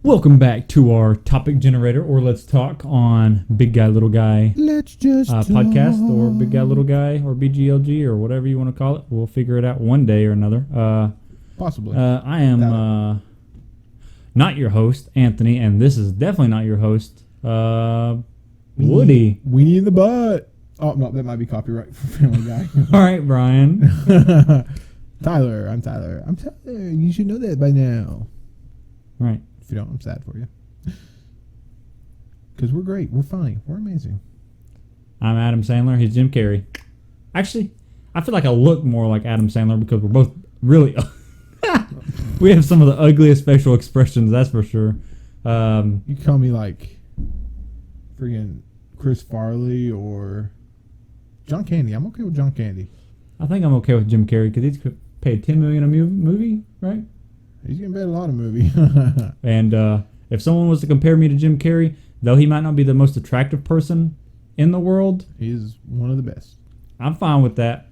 Welcome back to our topic generator, or let's talk on Big Guy Little Guy Let's just podcast, or Big Guy Little Guy, or BGLG, or whatever you want to call it. We'll figure it out one day or another. Possibly. I am not your host, Anthony, and this is definitely not your host, Woody. Weenie in the butt. Oh, no, that might be copyright for Family Guy. All right, Brian. Tyler. I'm Tyler. You should know that by now. All right. If you don't, I'm sad for you. Because we're great. We're funny. We're amazing. I'm Adam Sandler. He's Jim Carrey. Actually, I feel like I look more like Adam Sandler because we're both really... we have some of the ugliest facial expressions, that's for sure. You call me like freaking Chris Farley or John Candy. I'm okay with John Candy. I think I'm okay with Jim Carrey because he's paid $10 million a movie, right? He's getting paid a lot of movie. And if someone was to compare me to Jim Carrey, though he might not be the most attractive person in the world, he's one of the best. I'm fine with that.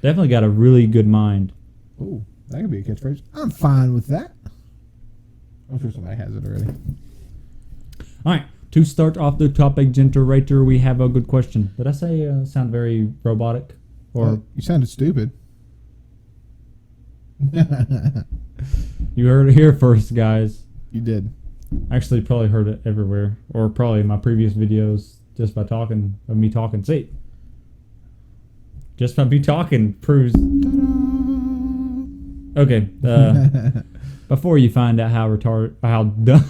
Definitely got a really good mind. Oh, that could be a catchphrase. I'm fine with that. I'm sure somebody has it already. All right. To start off the topic generator, we have a good question. Did I say sound very robotic? Or you sounded stupid. You heard it here first, guys. You did. Actually, probably heard it everywhere, or probably in my previous videos, just by talking of me talking. See, just by me talking proves. Okay. Before you find out how dumb.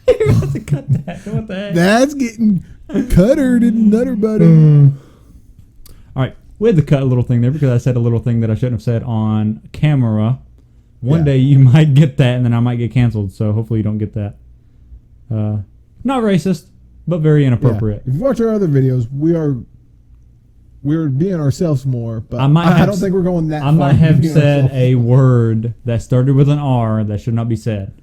You're about to cut that. What the heck? That's getting cuttered and nutter butter. All right. We had to cut a little thing there because I said a little thing that I shouldn't have said on camera. One day you might get that, and then I might get canceled. So hopefully you don't get that. Not racist, but very inappropriate. Yeah. If you watch our other videos, we're being ourselves more. But I don't think we're going that far. I might have said a word that started with an R that should not be said.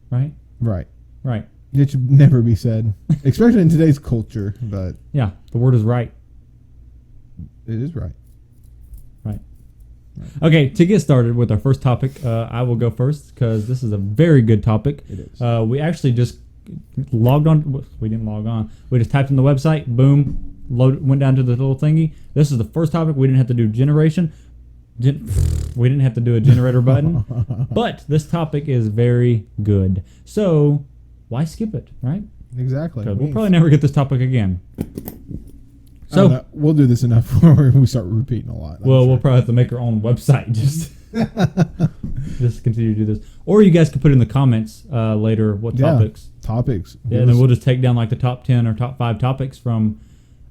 Right? Right. Right. It should never be said, especially in today's culture. But yeah, the word is right. It is right. Right. Okay, to get started with our first topic, I will go first because this is a very good topic. It is. We actually just logged on. We didn't log on. We just typed in the website. Boom. Went down to the little thingy. This is the first topic. We didn't have to do generation. We didn't have to do a generator button. But this topic is very good. So why skip it, right? Exactly. We'll probably never get this topic again. So we'll do this enough where we start repeating a lot. We'll probably have to make our own website just continue to do this. Or you guys could put in the comments later what topics. Topics. Yeah, and then we'll just take down like the top 10 or top 5 topics from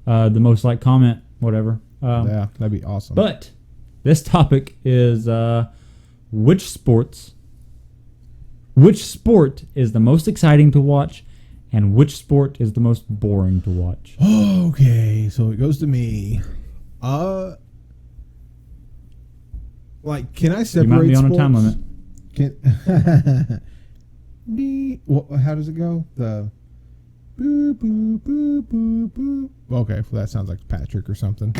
the most liked comment, whatever. Yeah, that'd be awesome. But this topic is which sport is the most exciting to watch, and which sport is the most boring to watch? Okay, so it goes to me. Like, can I separate? You might be on sports? a time limit. How does it go? The boop boop boop boop boop. Okay, well that sounds like Patrick or something.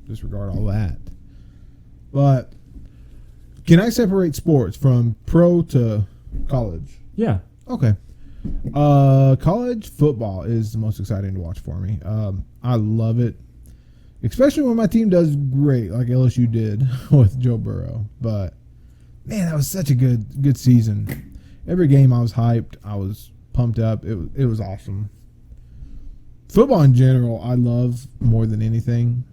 Disregard all that. But can I separate sports from pro to college? Yeah. Okay. College football is the most exciting to watch for me. I love it, especially when my team does great, like LSU did with Joe Burrow. But man, that was such a good season. Every game I was hyped. I was pumped up. It was awesome. Football in general, I love more than anything,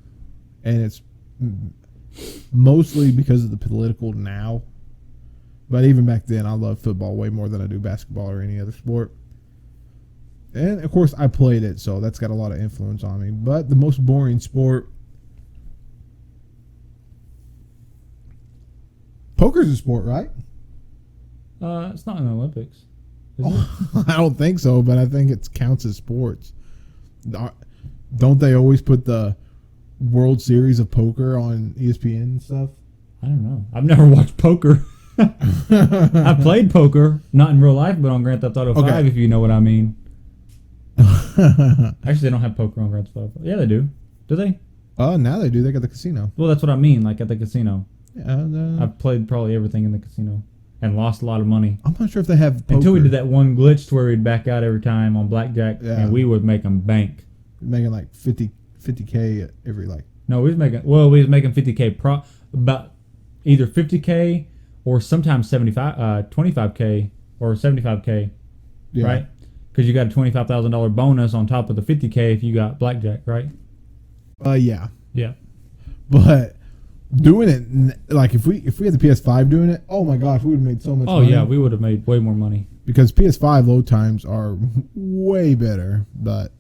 and it's mostly because of the political now. But even back then, I loved football way more than I do basketball or any other sport. And, of course, I played it, so that's got a lot of influence on me. But the most boring sport... Poker's a sport, right? It's not in the Olympics. Is it? I don't think so, but I think it counts as sports. Don't they always put the World Series of Poker on ESPN and stuff? I don't know. I've never watched poker. I've played poker, not in real life, but on Grand Theft Auto 5, if you know what I mean. Actually, they don't have poker on Grand Theft Auto 5. Yeah, they do. Do they? Now they do. They got the casino. Well, that's what I mean, like at the casino. Yeah, I've played probably everything in the casino. and lost a lot of money. I'm not sure if they have poker. Until we did that one glitch to where we'd back out every time on blackjack, Yeah. and we would make them bank. Making like 50K every like. No, we was making 50K about either 50K or sometimes 25K or 75K, Yeah. right? Because you got a $25,000 bonus on top of the 50K if you got blackjack, right? Yeah. Yeah. But doing it like if we had the PS5 doing it, oh my gosh, we would have made so much Oh money. yeah, we would have made way more money. Because PS5 load times are way better, but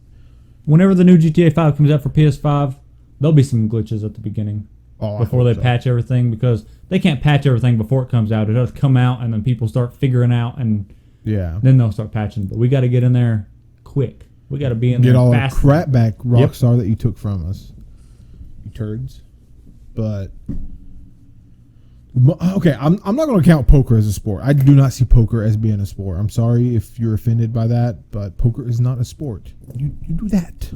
Whenever the new GTA 5 comes out for PS5, there'll be some glitches at the beginning before they patch everything, because they can't patch everything before it comes out. It does come out, and then people start figuring out, and yeah, then they'll start patching. But we got to get in there quick. We got to be in there all fast. the crap back, Rockstar, that you took from us, you turds. But okay, I'm not going to count poker as a sport. I do not see poker as being a sport. I'm sorry if you're offended by that, but poker is not a sport. You do that.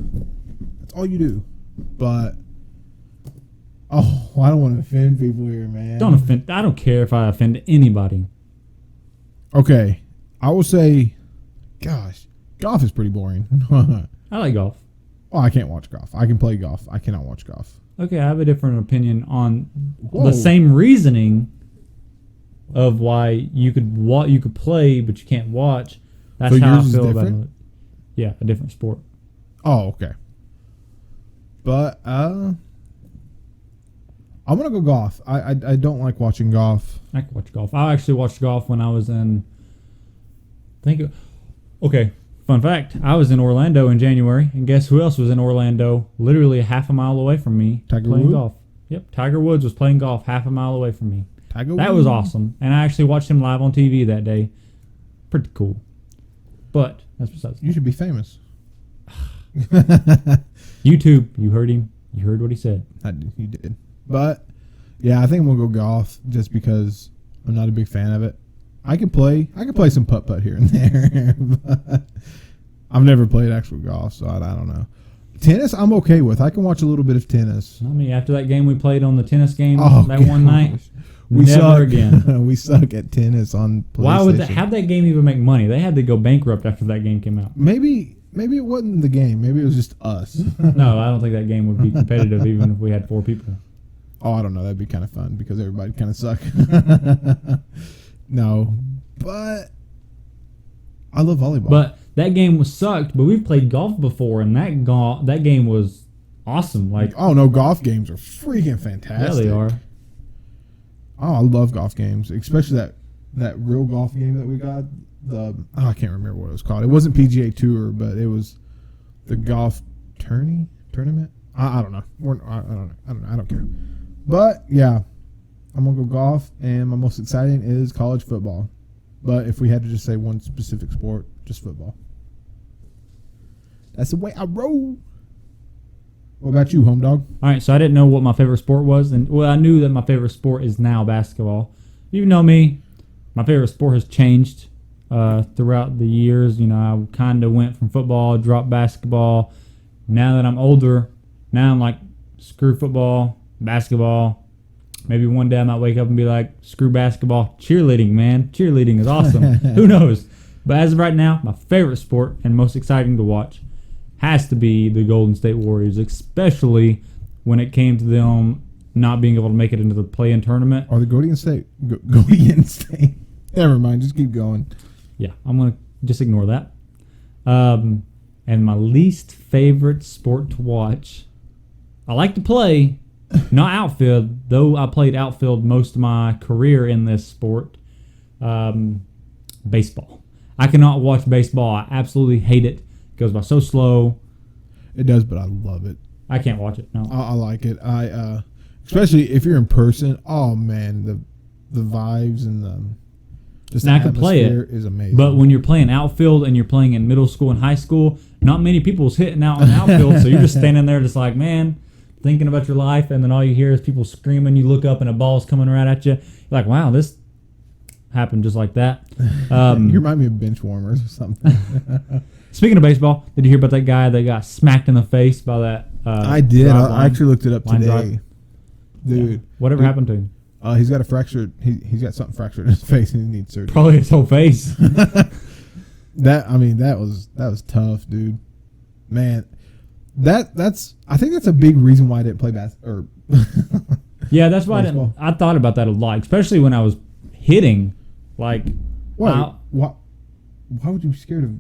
That's all you do. But I don't want to offend people here, man. Don't offend. I don't care if I offend anybody. Okay, I will say, gosh, golf is pretty boring. I like golf. Oh, I can't watch golf. I can play golf. I cannot watch golf. Okay, I have a different opinion on Whoa. the same reasoning of why you could play but you can't watch. That's So how I yours is feel about different? it. Yeah, a different sport. Oh, okay. But I'm gonna go golf. I don't like watching golf. I can watch golf. I actually watched golf when I was in. Okay, fun fact. I was in Orlando in January, and guess who else was in Orlando? Literally half a mile away from me, Tiger playing Woods? golf. Yep, Tiger Woods was playing golf half a mile away from me. Tiger That Woods? was awesome, and I actually watched him live on TV that day. Pretty cool. But that's besides. You should be famous. YouTube, you heard him. You heard what he said. You did. But yeah, I think I'm gonna go golf just because I'm not a big fan of it. I can play some putt putt here and there, but I've never played actual golf, so I don't know. Tennis, I'm okay with. I can watch a little bit of tennis. I mean, after that game we played on the tennis game one gosh. night, We never suck again. We suck at tennis on PlayStation. Why would how'd that game even make money? They had to go bankrupt after that game came out. Maybe it wasn't the game. Maybe it was just us. No, I don't think that game would be competitive even if we had 4 people. Oh, I don't know. That'd be kind of fun because everybody kind of suck. No, but I love volleyball. But that game was sucked. But we've played golf before, and that game was awesome. Like, oh no, golf games are freaking fantastic. yeah, they are. Oh, I love golf games, especially that real golf game that we got. I can't remember what it was called. It wasn't PGA Tour, but it was the golf tournament. I don't know. I don't care. But yeah, I'm gonna go golf, and my most exciting is college football. But if we had to just say one specific sport, just football. That's the way I roll. What about you, home dog? All right, so I didn't know what my favorite sport was, and well, I knew that my favorite sport is now basketball. You know me, my favorite sport has changed throughout the years. You know, I kind of went from football, dropped basketball. Now that I'm older, now I'm like, screw football, basketball. Maybe one day I might wake up and be like, screw basketball, cheerleading, man. Cheerleading is awesome. Who knows? But as of right now, my favorite sport and most exciting to watch has to be the Golden State Warriors, especially when it came to them not being able to make it into the play-in tournament. Or the Golden State. Golden State. Never mind. Just keep going. Yeah, I'm going to just ignore that. And my least favorite sport to watch, I like to play, not outfield, though I played outfield most of my career in this sport, baseball. I cannot watch baseball. I absolutely hate it. It goes by so slow. It does, but I love it. I can't watch it. No. I like it. Especially if you're in person. Oh man, the vibes and just Now, the I can play it, atmosphere is amazing. But when you're playing outfield and you're playing in middle school and high school, not many people's hitting out in the outfield, so you're just standing there just like, man, thinking about your life, and then all you hear is people screaming. You look up and a ball's coming right at you. You're like, wow, this happened just like that. You remind me of bench warmers or something. Speaking of baseball, did you hear about that guy that got smacked in the face by that? I did. I actually looked it up line today. drive? Dude. Yeah. Whatever happened to him? He's got a fractured. He's got something fractured in his face, and he needs surgery. Probably his whole face. That was tough, dude. Man, I think that's a big reason why I didn't play basketball. Yeah, that's why baseball. I thought about that a lot, especially when I was hitting. Like, Why would you be scared of?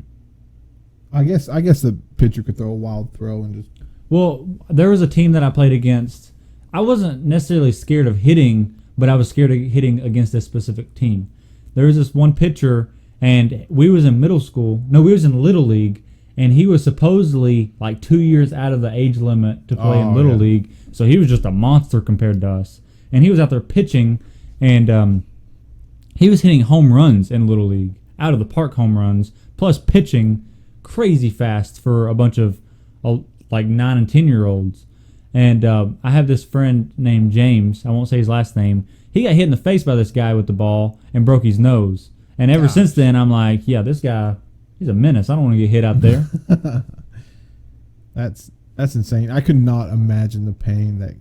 I guess the pitcher could throw a wild throw and just. well, there was a team that I played against. I wasn't necessarily scared of hitting, but I was scared of hitting against a specific team. There was this one pitcher, and we was in middle school. No, we was in Little League, and he was supposedly like 2 years out of the age limit to play in Little League. So he was just a monster compared to us. And he was out there pitching, and he was hitting home runs in Little League, out of the park home runs, plus pitching crazy fast for a bunch of like 9 and 10-year-olds. And I have this friend named James. I won't say his last name. He got hit in the face by this guy with the ball and broke his nose. And ever since then, I'm like, yeah, this guy, he's a menace. I don't want to get hit out there. That's insane. I could not imagine the pain that,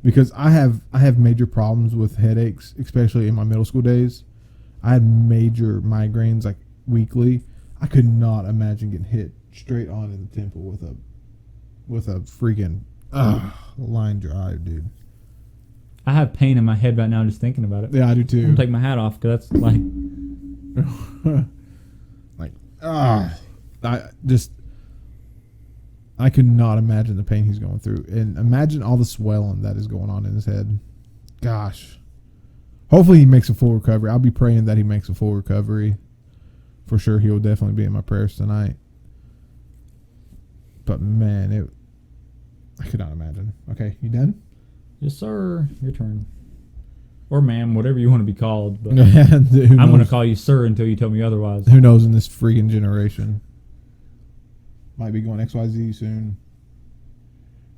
because I have major problems with headaches, especially in my middle school days. I had major migraines like weekly. I could not imagine getting hit straight on in the temple with a freaking line drive, dude. I have pain in my head right now just thinking about it. Yeah, I do too. I'm going to take my hat off because that's like... I could not imagine the pain he's going through, and imagine all the swelling that is going on in his head. Gosh, hopefully he makes a full recovery. I'll be praying that he makes a full recovery. For sure, he will definitely be in my prayers tonight. But man, I could not imagine. Okay, you done? Yes, sir. Your turn. Or ma'am, whatever you want to be called. But I'm going to call you sir until you tell me otherwise. Who knows in this freaking generation? Might be going XYZ soon.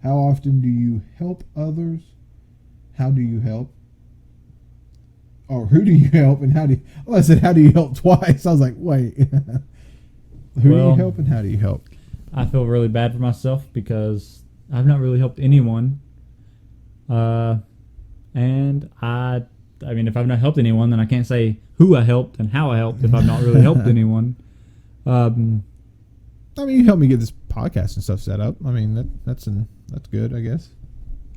How often do you help others? How do you help? Or who do you help and how do you... Well, I said, how do you help twice? I was like, wait. Who do you help and how do you help? I feel really bad for myself because I've not really helped anyone. And I mean, if I've not helped anyone, then I can't say who I helped and how I helped if I've not really helped anyone. I mean, you helped me get this podcast and stuff set up. I mean, that's good, I guess.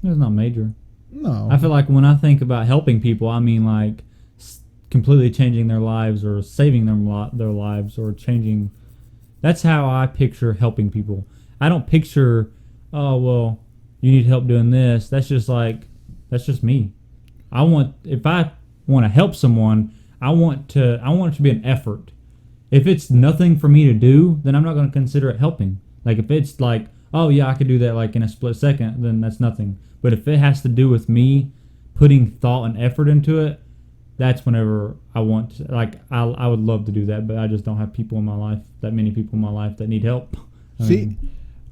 It's not major. No. I feel like when I think about helping people, I mean like completely changing their lives or saving their lives or changing. That's how I picture helping people. I don't picture, oh, well, you need help doing this. That's just me. If I want to help someone, I want it to be an effort. If it's nothing for me to do, then I'm not going to consider it helping. Like if it's like, oh yeah, I could do that like in a split second, then that's nothing. But if it has to do with me putting thought and effort into it, that's whenever I want to, like I would love to do that, but I just don't have people in my life, that many people in my life that need help.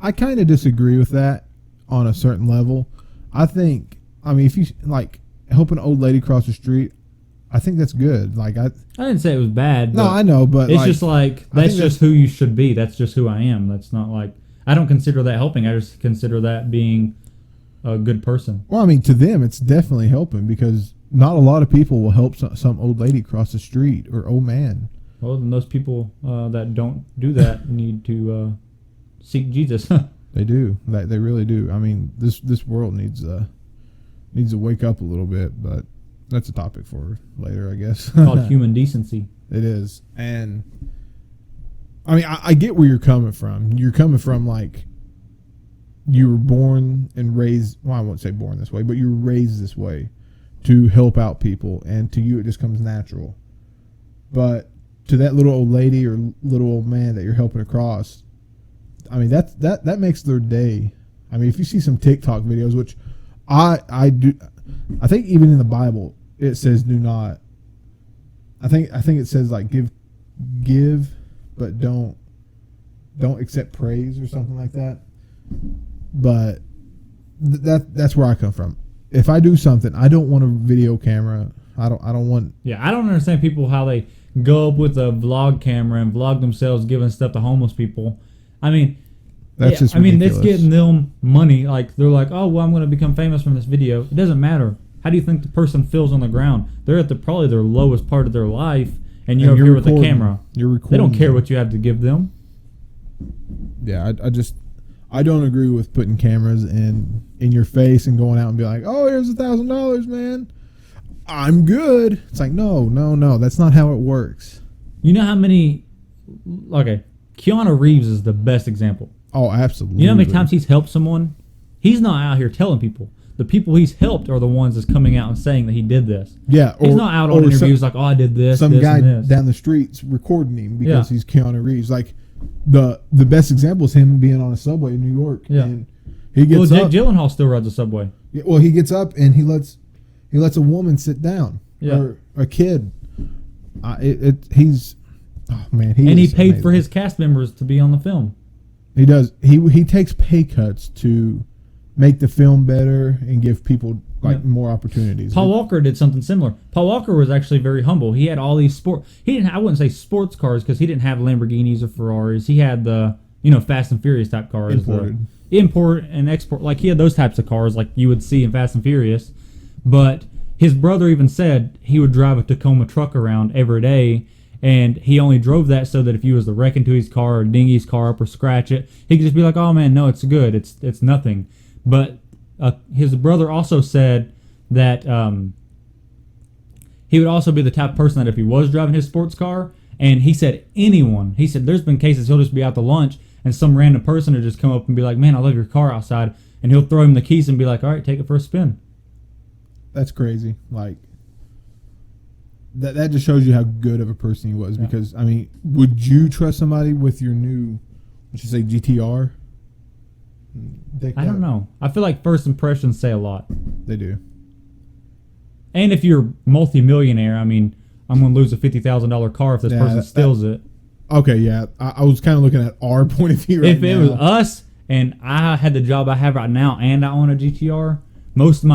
I kind of disagree with that on a certain level. I mean, if you like help an old lady cross the street, I think that's good. Like I didn't say it was bad. No, I know, but it's just like that's just who you should be. That's just who I am. That's not like I don't consider that helping. I just consider that being a good person. Well, I mean, to them, it's definitely helping because not a lot of people will help some old lady cross the street or old man. Well, then those people that don't do that need to seek Jesus. They do. They really do. I mean, this world needs to wake up a little bit, but that's a topic for later, I guess. Called human decency. It is. And I mean, I get where you're coming from. You're coming from like you were born and raised, well, I won't say born this way, but you were raised this way to help out people, and to you it just comes natural. But to that little old lady or little old man that you're helping across, I mean, that makes their day. I mean, if you see some TikTok videos, which I do, I think even in the Bible it says do not. I think it says like give, but don't accept praise or something like that. But that's where I come from. If I do something, I don't want a video camera. I don't want. Yeah, I don't understand people how they go up with a vlog camera and vlog themselves giving stuff to homeless people. I mean, that's just ridiculous. I mean, it's getting them money. Like they're like, oh well, I'm going to become famous from this video. It doesn't matter. How do you think the person feels on the ground? They're at probably their lowest part of their life, and you're And over here with the recording. camera. You're recording. They don't care them. what you have to give them. Yeah, I don't agree with putting cameras in your face and going out and be like, oh, here's $1,000, man. I'm good. It's like, no. That's not how it works. You know how many? Okay, Keanu Reeves is the best example. Oh, absolutely. You know how many times he's helped someone? He's not out here telling people. The people he's helped are the ones that's coming out and saying that he did this. Yeah, He's not out on interviews like, oh, I did this, some this, guy and this. down the streets recording him because Yeah. he's Keanu Reeves. Like the best example is him being on a subway in New York. Yeah. And he gets Jake up. Gyllenhaal still rides the subway. Well, he gets up and he lets a woman sit down. Yeah. Or a kid. He's oh man. And he is paid for amazing. his cast members to be on the film. He does. He takes pay cuts to make the film better and give people more opportunities. Paul Walker did something similar. Paul Walker was actually very humble. He had all these I wouldn't say sports cars because he didn't have Lamborghinis or Ferraris. He had the Fast and Furious type cars. Imported. The import and export. Like he had those types of cars like you would see in Fast and Furious. But his brother even said he would drive a Tacoma truck around every day. And he only drove that so that if you was to wreck into his car or ding his car up or scratch it, he could just be like, oh man, no, it's good. It's nothing. But his brother also said that he would also be the type of person that if he was driving his sports car, and he said there's been cases he'll just be out to lunch and some random person would just come up and be like, man, I love your car outside. And he'll throw him the keys and be like, all right, take it for a spin. That's crazy. Like that just shows you how good of a person he was. Yeah. Because I mean, would you trust somebody with your new, let's just say GTR? I don't know. I feel like first impressions say a lot. They do. And if you're multi-millionaire, I mean, I'm going to lose a $50,000 car if this person steals it. Okay, yeah. I was kind of looking at our point of view right If it was now. us and I had the job I have right now and I own a GTR, most of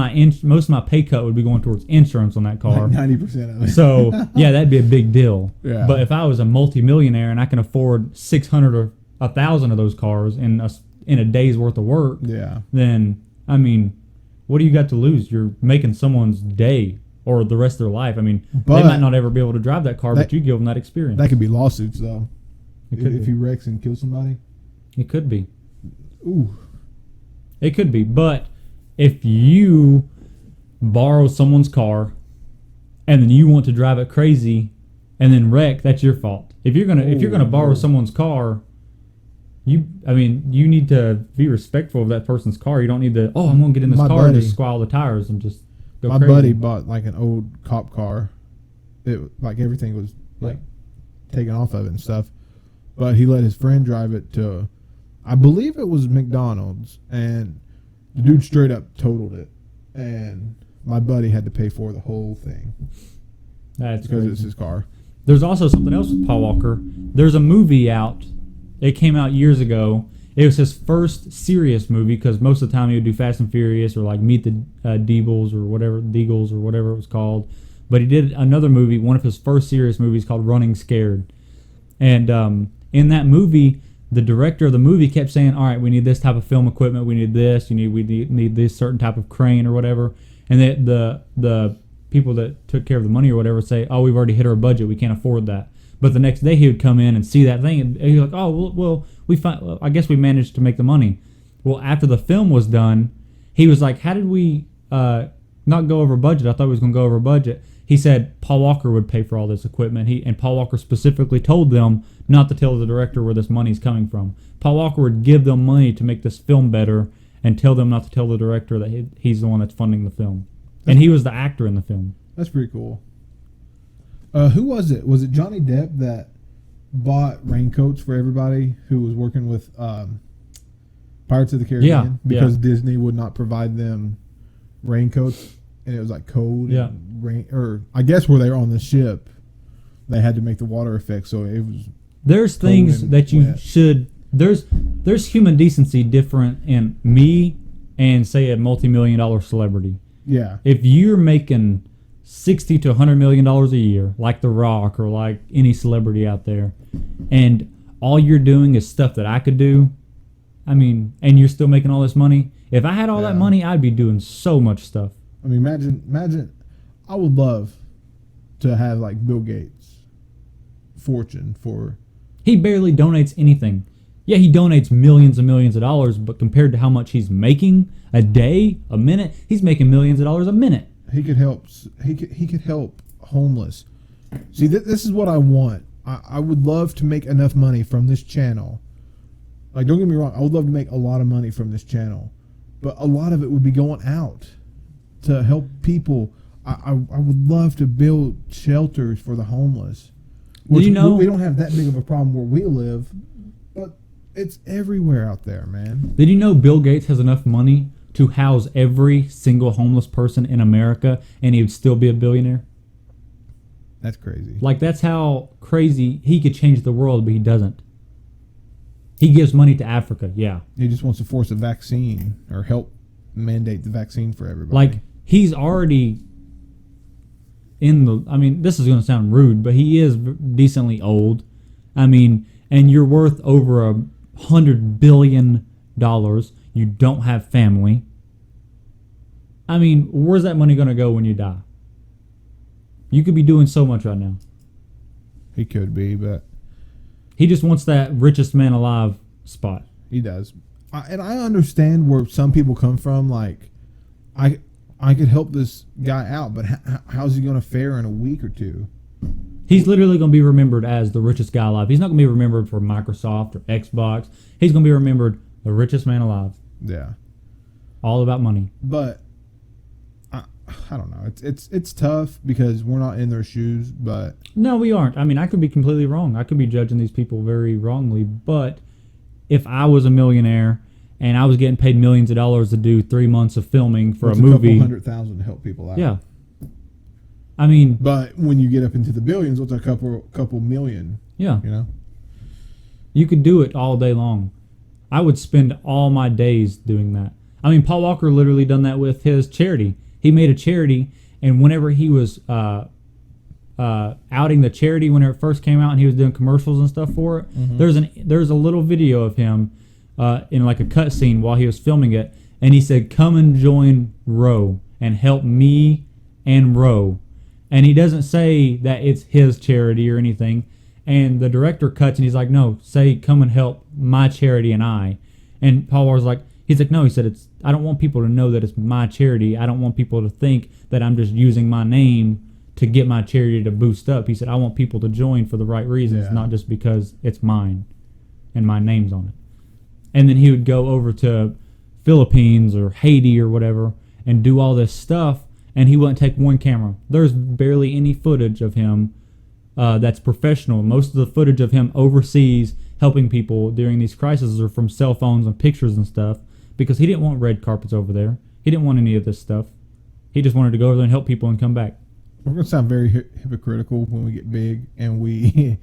my pay cut would be going towards insurance on that car. Like 90% of it. So, yeah, that'd be a big deal. Yeah. But if I was a multi-millionaire and I can afford 600 or 1,000 of those cars in a day's worth of work, Yeah. then, I mean, what do you got to lose? You're making someone's day or the rest of their life. I mean, But they might not ever be able to drive that car, but you give them that experience. That could be lawsuits, though. It could If be. he wrecks and kills somebody. It could be. Ooh. It could be. But if you borrow someone's car and then you want to drive it crazy and then wreck, that's your fault. If you're gonna borrow someone's car, you need to be respectful of that person's car. You don't need to, I'm gonna get in this car and just squall the tires and just go My crazy. buddy bought like an old cop car. It like everything was like taken off of it and stuff. But he let his friend drive it to, I believe it was McDonald's, and the dude straight up totaled it, and my buddy had to pay for the whole thing That's because crazy. it's his car. There's also something else with Paul Walker. There's a movie out. It came out years ago. It was his first serious movie because most of the time he would do Fast and Furious or like Meet the Deagles or whatever it was called. But he did another movie, one of his first serious movies called Running Scared. And in that movie, the director of the movie kept saying, all right, we need this type of film equipment. We need this. We need this certain type of crane or whatever. And the people that took care of the money or whatever say, oh, we've already hit our budget. We can't afford that. But the next day he would come in and see that thing, and he's like, "Oh, well, I guess we managed to make the money." Well, after the film was done, he was like, "How did we not go over budget? I thought we was going to go over budget." He said Paul Walker would pay for all this equipment. And Paul Walker specifically told them not to tell the director where this money's coming from. Paul Walker would give them money to make this film better and tell them not to tell the director that he's the one that's funding the film. And he was the actor in the film. That's pretty cool. Who was it? Was it Johnny Depp that bought raincoats for everybody who was working with Pirates of the Caribbean? Because Disney would not provide them raincoats, and it was like cold. Yeah. And rain, or I guess where they were on the ship, they had to make the water effect, so it was. There's things that you wet. should. There's human decency different in me and say a multi-million-dollar celebrity. Yeah. If you're making $60 to $100 million a year, like The Rock or like any celebrity out there, and all you're doing is stuff that I could do, and you're still making all this money. If I had all that money, I'd be doing so much stuff. I mean, imagine. I would love to have like Bill Gates' fortune for. He barely donates anything. Yeah, he donates millions and millions of dollars, but compared to how much he's making a day, a minute, he's making millions of dollars a minute. He could help. He could help homeless. See, this is what I want. I would love to make enough money from this channel. Like, don't get me wrong, I would love to make a lot of money from this channel, but a lot of it would be going out to help people. I would love to build shelters for the homeless. Which, you know, we don't have that big of a problem where we live, but it's everywhere out there, man. Did you know Bill Gates has enough money to house every single homeless person in America, and he would still be a billionaire? That's crazy. Like, that's how crazy he could change the world, but he doesn't. He gives money to Africa, yeah. He just wants to force a vaccine or help mandate the vaccine for everybody. Like, he's already in the... I mean, this is going to sound rude, but he is decently old. I mean, and you're worth over $100 billion. You don't have family. I mean, where's that money going to go when you die? You could be doing so much right now. He could be, but... He just wants that richest man alive spot. He does. And I understand where some people come from. Like, I could help this guy out, but how's he going to fare in a week or two? He's literally going to be remembered as the richest guy alive. He's not going to be remembered for Microsoft or Xbox. He's going to be remembered the richest man alive. Yeah. All about money. But I don't know. It's tough because we're not in their shoes, but... No, we aren't. I mean, I could be completely wrong. I could be judging these people very wrongly, but if I was a millionaire and I was getting paid millions of dollars to do 3 months of filming for a movie... a couple $100,000 to help people out. Yeah. I mean... But when you get up into the billions, what's a couple million? Yeah. You know? You could do it all day long. I would spend all my days doing that. I mean, Paul Walker literally done that with his charity. He made a charity, and whenever he was outing the charity when it first came out and he was doing commercials and stuff for it, there's a little video of him in like a cut scene while he was filming it, and he said, "Come and join Roe and help me and Roe." And he doesn't say that it's his charity or anything. And the director cuts and he's like, "No, say come and help my charity and I." And Paul Walker's like, he's like, "No," he said, I don't want people to know that it's my charity. I don't want people to think that I'm just using my name to get my charity to boost up. He said, I want people to join for the right reasons, not just because it's mine and my name's on it. And then he would go over to Philippines or Haiti or whatever and do all this stuff, and he wouldn't take one camera. There's barely any footage of him that's professional. Most of the footage of him overseas helping people during these crises are from cell phones and pictures and stuff, because he didn't want red carpets over there. He didn't want any of this stuff. He just wanted to go over there and help people and come back. We're going to sound very hypocritical when we get big and we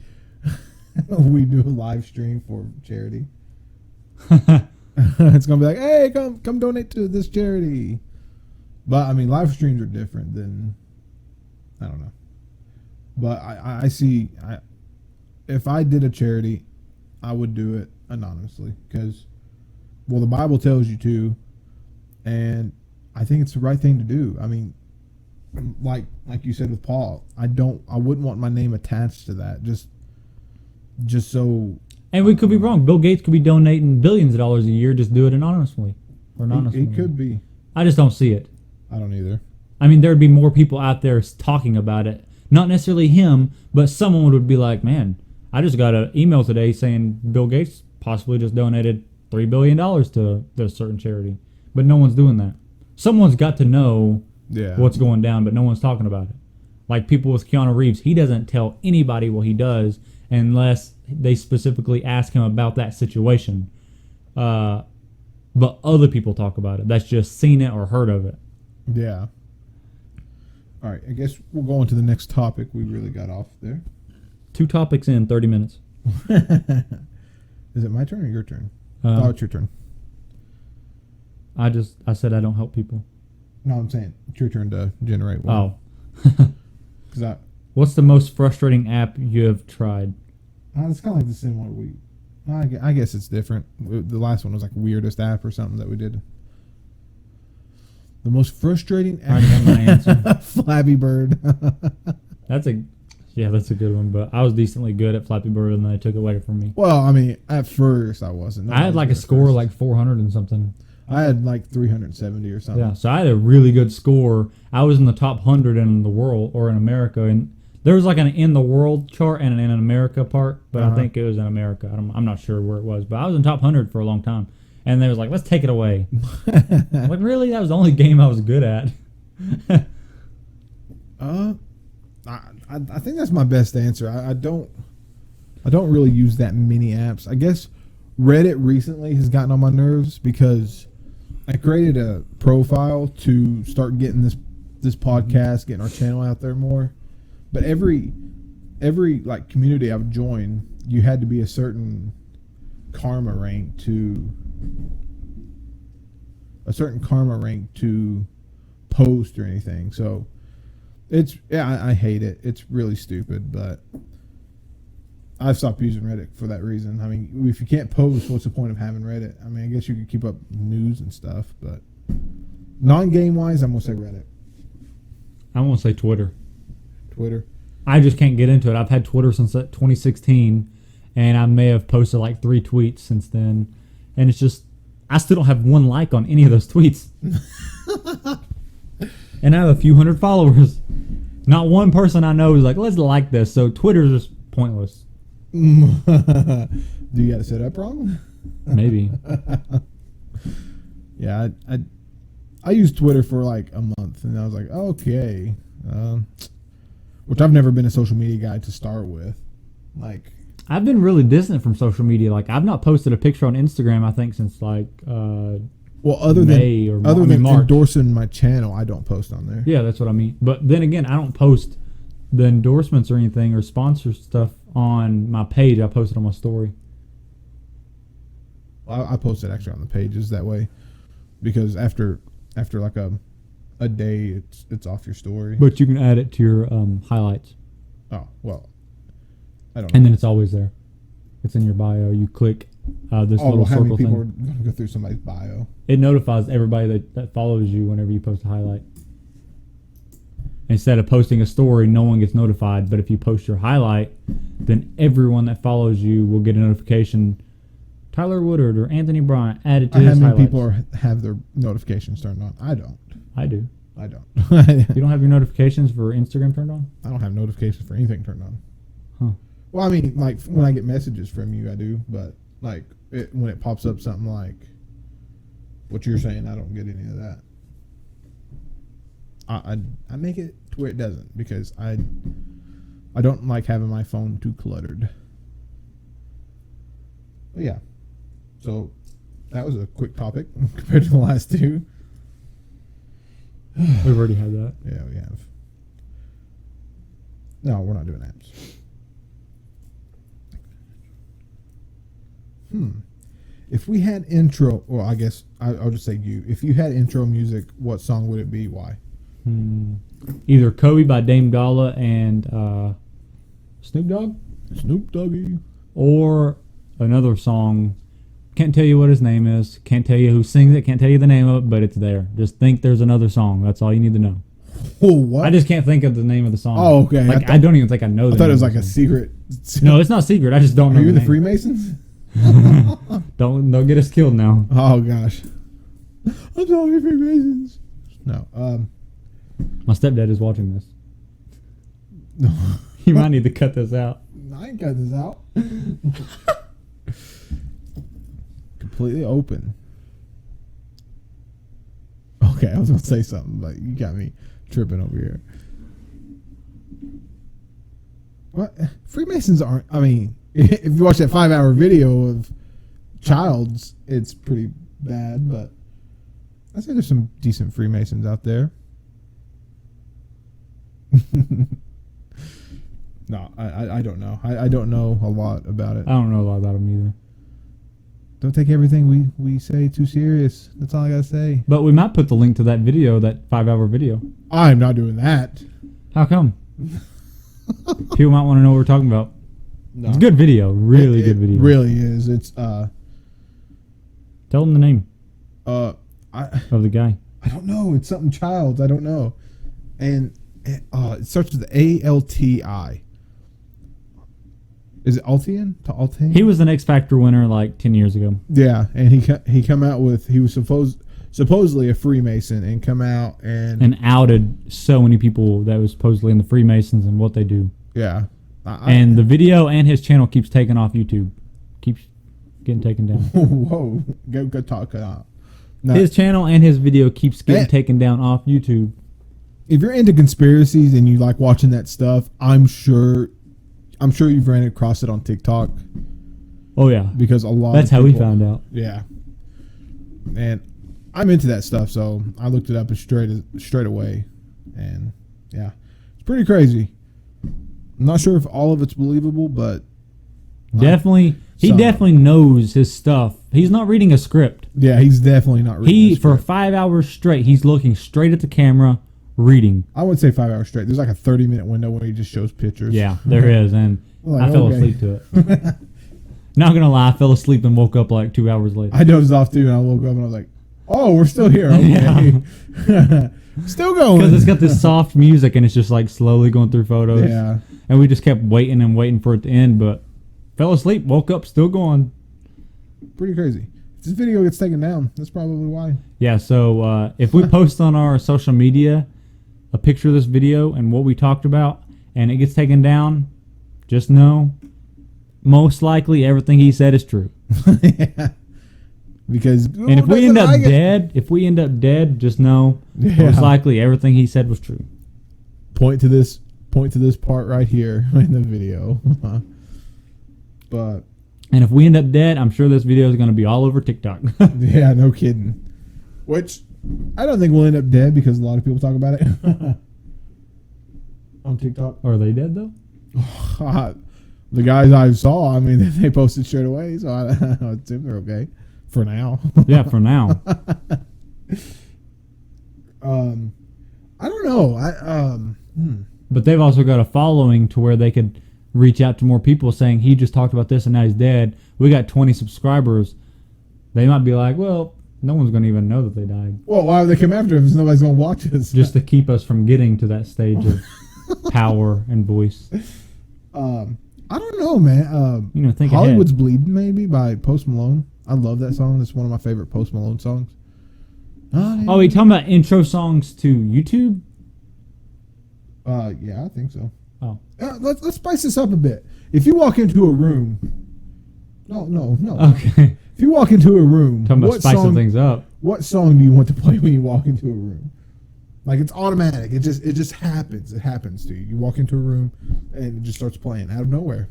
we do a live stream for charity. It's going to be like, "Hey, come donate to this charity." But, I mean, live streams are different than, I don't know. But I see, if I did a charity, I would do it anonymously because, well, the Bible tells you to, and I think it's the right thing to do. I mean, like you said with Paul, I wouldn't want my name attached to that. Just so. And we could be wrong. Bill Gates could be donating billions of dollars a year. Just do it anonymously, or anonymously. It could be. I just don't see it. I don't either. I mean, there'd be more people out there talking about it. Not necessarily him, but someone would be like, "Man, I just got an email today saying Bill Gates possibly just donated $3 billion to this certain charity." But no one's doing that. Someone's got to know what's going down, but no one's talking about it. Like people with Keanu Reeves, he doesn't tell anybody what he does unless they specifically ask him about that situation. But other people talk about it. That's just seen it or heard of it. Yeah. All right, I guess we'll go on to the next topic. We really got off there. 2 topics in 30 minutes. Is it my turn or your turn? It's your turn. I said I don't help people. No, I'm saying it's your turn to generate one. Oh. What's the most frustrating app you have tried? It's kind of like the similar week. I guess it's different. The last one was like weirdest app or something that we did. The most frustrating I already got my answer. Flappy Bird. That's a good one. But I was decently good at Flappy Bird, and then they took it away from me. Well, I mean, at first I wasn't. I had like a score like 400 and something. I had like 370 or something. Yeah, so I had a really good score. I was in the top 100 in the world or in America, and there was like an in the world chart and an in America part, but I think it was in America. I'm not sure where it was, but I was in top 100 for a long time. And they was like, let's take it away. I'm like, really? That was the only game I was good at. I think that's my best answer. I don't really use that many apps. I guess Reddit recently has gotten on my nerves because I created a profile to start getting this podcast, getting our channel out there more. But every like community I've joined, you had to be a certain karma rank to post or anything. So I hate it. It's really stupid, but I've stopped using Reddit for that reason. I mean, if you can't post, what's the point of having Reddit? I mean, I guess you could keep up news and stuff, but non-game wise, I'm gonna say Reddit. I'm gonna say Twitter. Twitter. I just can't get into it. I've had Twitter since 2016, and I may have posted like 3 tweets since then, and it's just I still don't have 1 like on any of those tweets. And I have a few hundred followers. Not one person I know is like, let's like this. So Twitter's just pointless. Do you got it set up wrong? Maybe. Yeah, I used Twitter for like a month, and I was like, okay. Which I've never been a social media guy to start with. Like, I've been really distant from social media. Like, I've not posted a picture on Instagram, I think, since like other May than March. endorsing my channel, I don't post on there. Yeah, that's what I mean. But then again, I don't post the endorsements or anything or sponsor stuff on my page. I post it on my story. I post it actually on the pages that way, because after like a day, it's off your story. But you can add it to your highlights. Oh, well, I don't know. And then it's always there. It's in your bio. You click this little how many circle people are thing. going to go through somebody's bio? It notifies everybody that follows you whenever you post a highlight. Instead of posting a story, no one gets notified. But if you post your highlight, then everyone that follows you will get a notification. Tyler Woodard or Anthony Bryant added to his How many highlights. people have their notifications turned on? I don't. I do. I don't. You don't have your notifications for Instagram turned on? I don't have notifications for anything turned on. Huh. Well, I mean, like when I get messages from you, I do. But like when it pops up something like what you're saying, I don't get any of that. I make it to where it doesn't, because I don't like having my phone too cluttered. But yeah. So that was a quick topic compared to the last 2. We've already had that. Yeah, we have. No, we're not doing apps. If we had intro, well, I guess I'll just say you. If you had intro music, what song would it be? Why? Either Kobe by Dame Dollar and Snoop Dogg? Snoop Doggy. Or another song. Can't tell you what his name is. Can't tell you who sings it. Can't tell you the name of it, but it's there. Just think there's another song. That's all you need to know. Oh, what? I just can't think of the name of the song. Oh, okay. Like, I don't even think I know the I thought name it was of like the a song. secret. No, it's not secret. I just don't know. Are you the the name. Freemasons? Don't get us killed now. Oh gosh. I'm sorry, Freemasons. No. My stepdad is watching this. No. You might need to cut this out. I ain't cut this out. Completely open. Okay, I was gonna say something, but you got me tripping over here. What? Freemasons aren't. I mean, if you watch that 5-hour video of Childs, it's pretty bad, but I think there's some decent Freemasons out there. No, I don't know. I don't know a lot about it. I don't know a lot about him either. Don't take everything we say too serious. That's all I gotta say. But we might put the link to that video, that 5-hour video. I'm not doing that. How come? People might want to know what we're talking about. No. It's a good video. Really good video. It really is. It's Tell them the name I of the guy. I don't know. It's something Childs. I don't know. And it starts with ALTI. Is it Altian? To Altian? He was an X Factor winner like 10 years ago. Yeah, and he come out with, he was supposedly a Freemason, and come out and outed so many people that was supposedly in the Freemasons and what they do. yeah. And the video and his channel keeps taking off YouTube. Keeps getting taken down. Whoa, go talk it out. Now, His channel and his video keeps getting taken down off YouTube. if you're into conspiracies and you like watching that stuff, I'm sure you've ran across it on TikTok. Oh yeah, Because a lot that's of how we people- found out. Yeah. And I'm into that stuff, so I looked it up straight away. And yeah, it's pretty crazy. I'm not sure if all of it's believable, but Definitely, he some. definitely knows his stuff. He's not reading a script. yeah, he's definitely not reading He this for script. 5 hours straight, he's looking straight at the camera, reading. I wouldn't say 5 hours straight. There's like a 30-minute window where he just shows pictures. Yeah, there is, and Like, I fell okay. asleep to it. Not gonna lie, I fell asleep and woke up like 2 hours later. I dozed off too, and I woke up and I was like, "Oh, we're still here. Okay, still going." Because it's got this soft music and it's just like slowly going through photos. Yeah. And we just kept waiting and waiting for it to end, but fell asleep, woke up, still going. Pretty crazy. If this video gets taken down, that's probably why. Yeah, so if we post on our social media a picture of this video and what we talked about and it gets taken down, just know most likely everything he said is true. Yeah. Because And if we end up dead, just know Yeah. most likely everything he said was true. point to this part right here in the video. But And if we end up dead, I'm sure this video is going to be all over TikTok. yeah, no kidding. Which I don't think we'll end up dead because a lot of people talk about it on TikTok. Are they dead though? The guys I saw, I mean, they posted straight away, so I assume they're okay for now. Yeah, for now. I don't know. But they've also got a following to where they could reach out to more people saying he just talked about this and now he's dead. We got 20 subscribers. They might be like, well, no one's going to even know that they died. Well, why would they come after him if nobody's going to watch us? Just to keep us from getting to that stage of power and voice. I don't know, man. Think Hollywood's ahead. Bleeding, maybe, by Post Malone. I love that song. It's one of my favorite Post Malone songs. Oh, you talking about intro songs to YouTube? Yeah, I think so. Oh. Let's spice this up a bit. If you walk into a room, no. Okay. If you walk into a room, Talking about spicing things up. What song do you want to play when you walk into a room? Like, it's automatic. It just happens. It happens to you. You walk into a room and it just starts playing out of nowhere.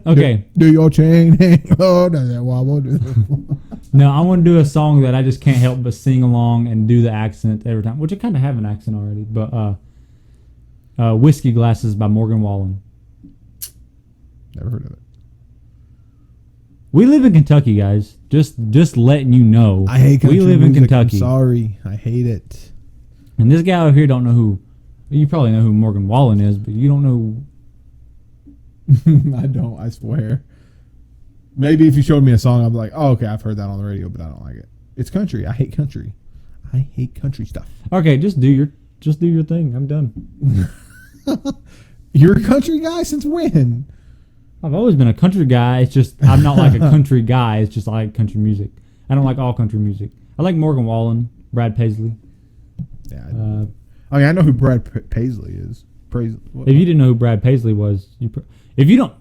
Okay. Do your chain hang? Oh, no, that wobble. No, I want to do a song that I just can't help but sing along and do the accent every time, which I kind of have an accent already. But Whiskey Glasses by Morgan Wallen. Never heard of it. We live in Kentucky, guys. Just letting you know. I hate country We live in music. Kentucky. I'm sorry. I hate it. And this guy over here don't know who. You probably know who Morgan Wallen is, but you don't know. I don't, I swear. Maybe if you showed me a song, I'd be like, oh, okay, I've heard that on the radio, but I don't like it. It's country. I hate country. I hate country stuff. Okay, just do your thing. I'm done. You're a country guy since when? I've always been a country guy. It's just I'm not like a country guy. It's just I like country music. I don't like all country music. I like Morgan Wallen, Brad Paisley. Yeah. I know who Brad Paisley is. If you didn't know who Brad Paisley was, if you don't,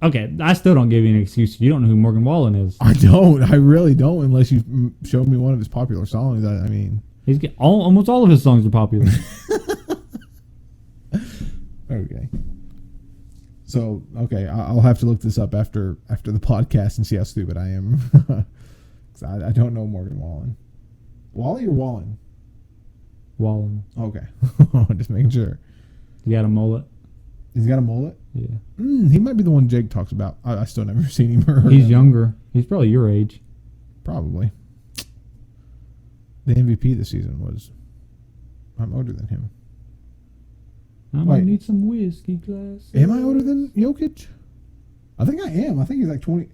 okay, I still don't give you an excuse if you don't know who Morgan Wallen is. I don't. I really don't, unless you showed me one of his popular songs. I mean, almost all of his songs are popular. okay. So, okay, I'll have to look this up after the podcast and see how stupid I am. 'Cause I don't know Morgan Wallen. Wally or Wallen? Wallen. Okay. Just making sure. You got a mullet? He's got a mullet? Yeah. He might be the one Jake talks about. I still never seen him or heard He's of him. younger. He's probably your age. Probably. The MVP this season was... I'm older than him. I'm Wait. gonna need some whiskey glass. Am I older than Jokic? I think I am. I think he's like 20...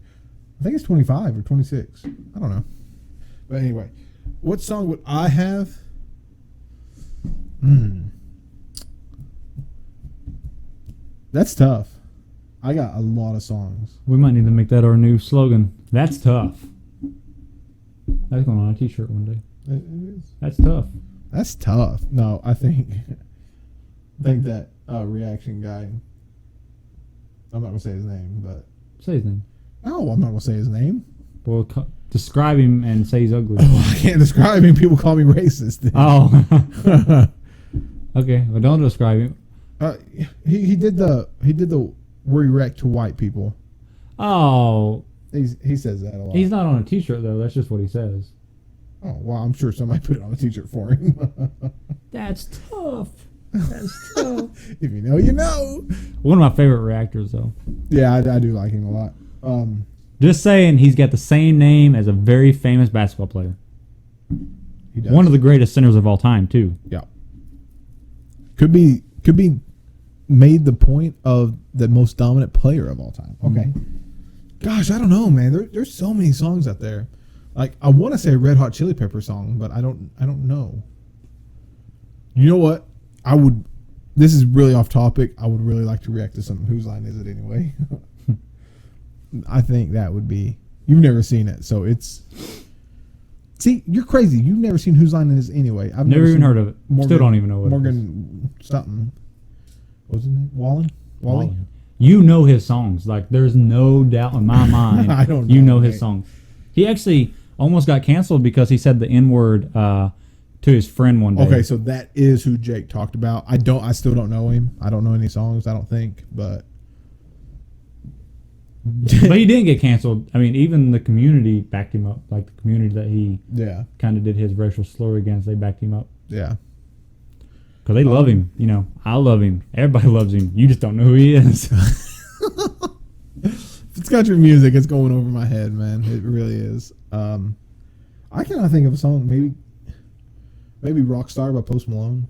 I think it's 25 or 26. I don't know. But anyway, what song would I have? That's tough. I got a lot of songs. We might need to make that our new slogan. That's tough. That's going on a t-shirt one day. It is. That's tough. That's tough. No, I think that reaction guy. I'm not gonna say his name, but Say his name. no, I'm not gonna say his name. Well, describe him and say he's ugly. Oh, I can't describe him. People call me racist. Oh. Okay. Well, don't describe him. He did the where he react to white people. Oh. He says that a lot. He's not on a t-shirt, though. That's just what he says. Oh, well, I'm sure somebody put it on a t-shirt for him. That's tough. That's tough. If you know, you know. One of my favorite reactors, though. Yeah, I do like him a lot. Just saying, he's got the same name as a very famous basketball player. He does. One of the greatest centers of all time, too. Yeah. Could be made the point of the most dominant player of all time. Okay. Mm-hmm. Gosh, I don't know, man. There's so many songs out there. Like, I want to say a Red Hot Chili Pepper song, but I don't know. You know what? This is really off topic. I would really like to react to some Whose Line Is It Anyway? I think that would be. You've never seen it, so it's. See, you're crazy. You've never seen Whose Line Is It Anyway? I've Never even seen heard of it. Still don't even know what it is. Morgan something. What was his name? Wally? You know his songs. Like, there's no doubt in my mind. I don't You know, know his mate. songs. He actually almost got canceled because he said the N-word to his friend one day. Okay, so that is who Jake talked about. I still don't know him. I don't know any songs, I don't think, but But he didn't get canceled. I mean, even the community backed him up. Like, the community that he yeah. kind of did his racial slur against, they backed him up. Yeah. Because they love him. You know, I love him. Everybody loves him. You just don't know who he is. If it's country music, it's going over my head, man. It really is. I cannot think of a song. Maybe Rockstar by Post Malone.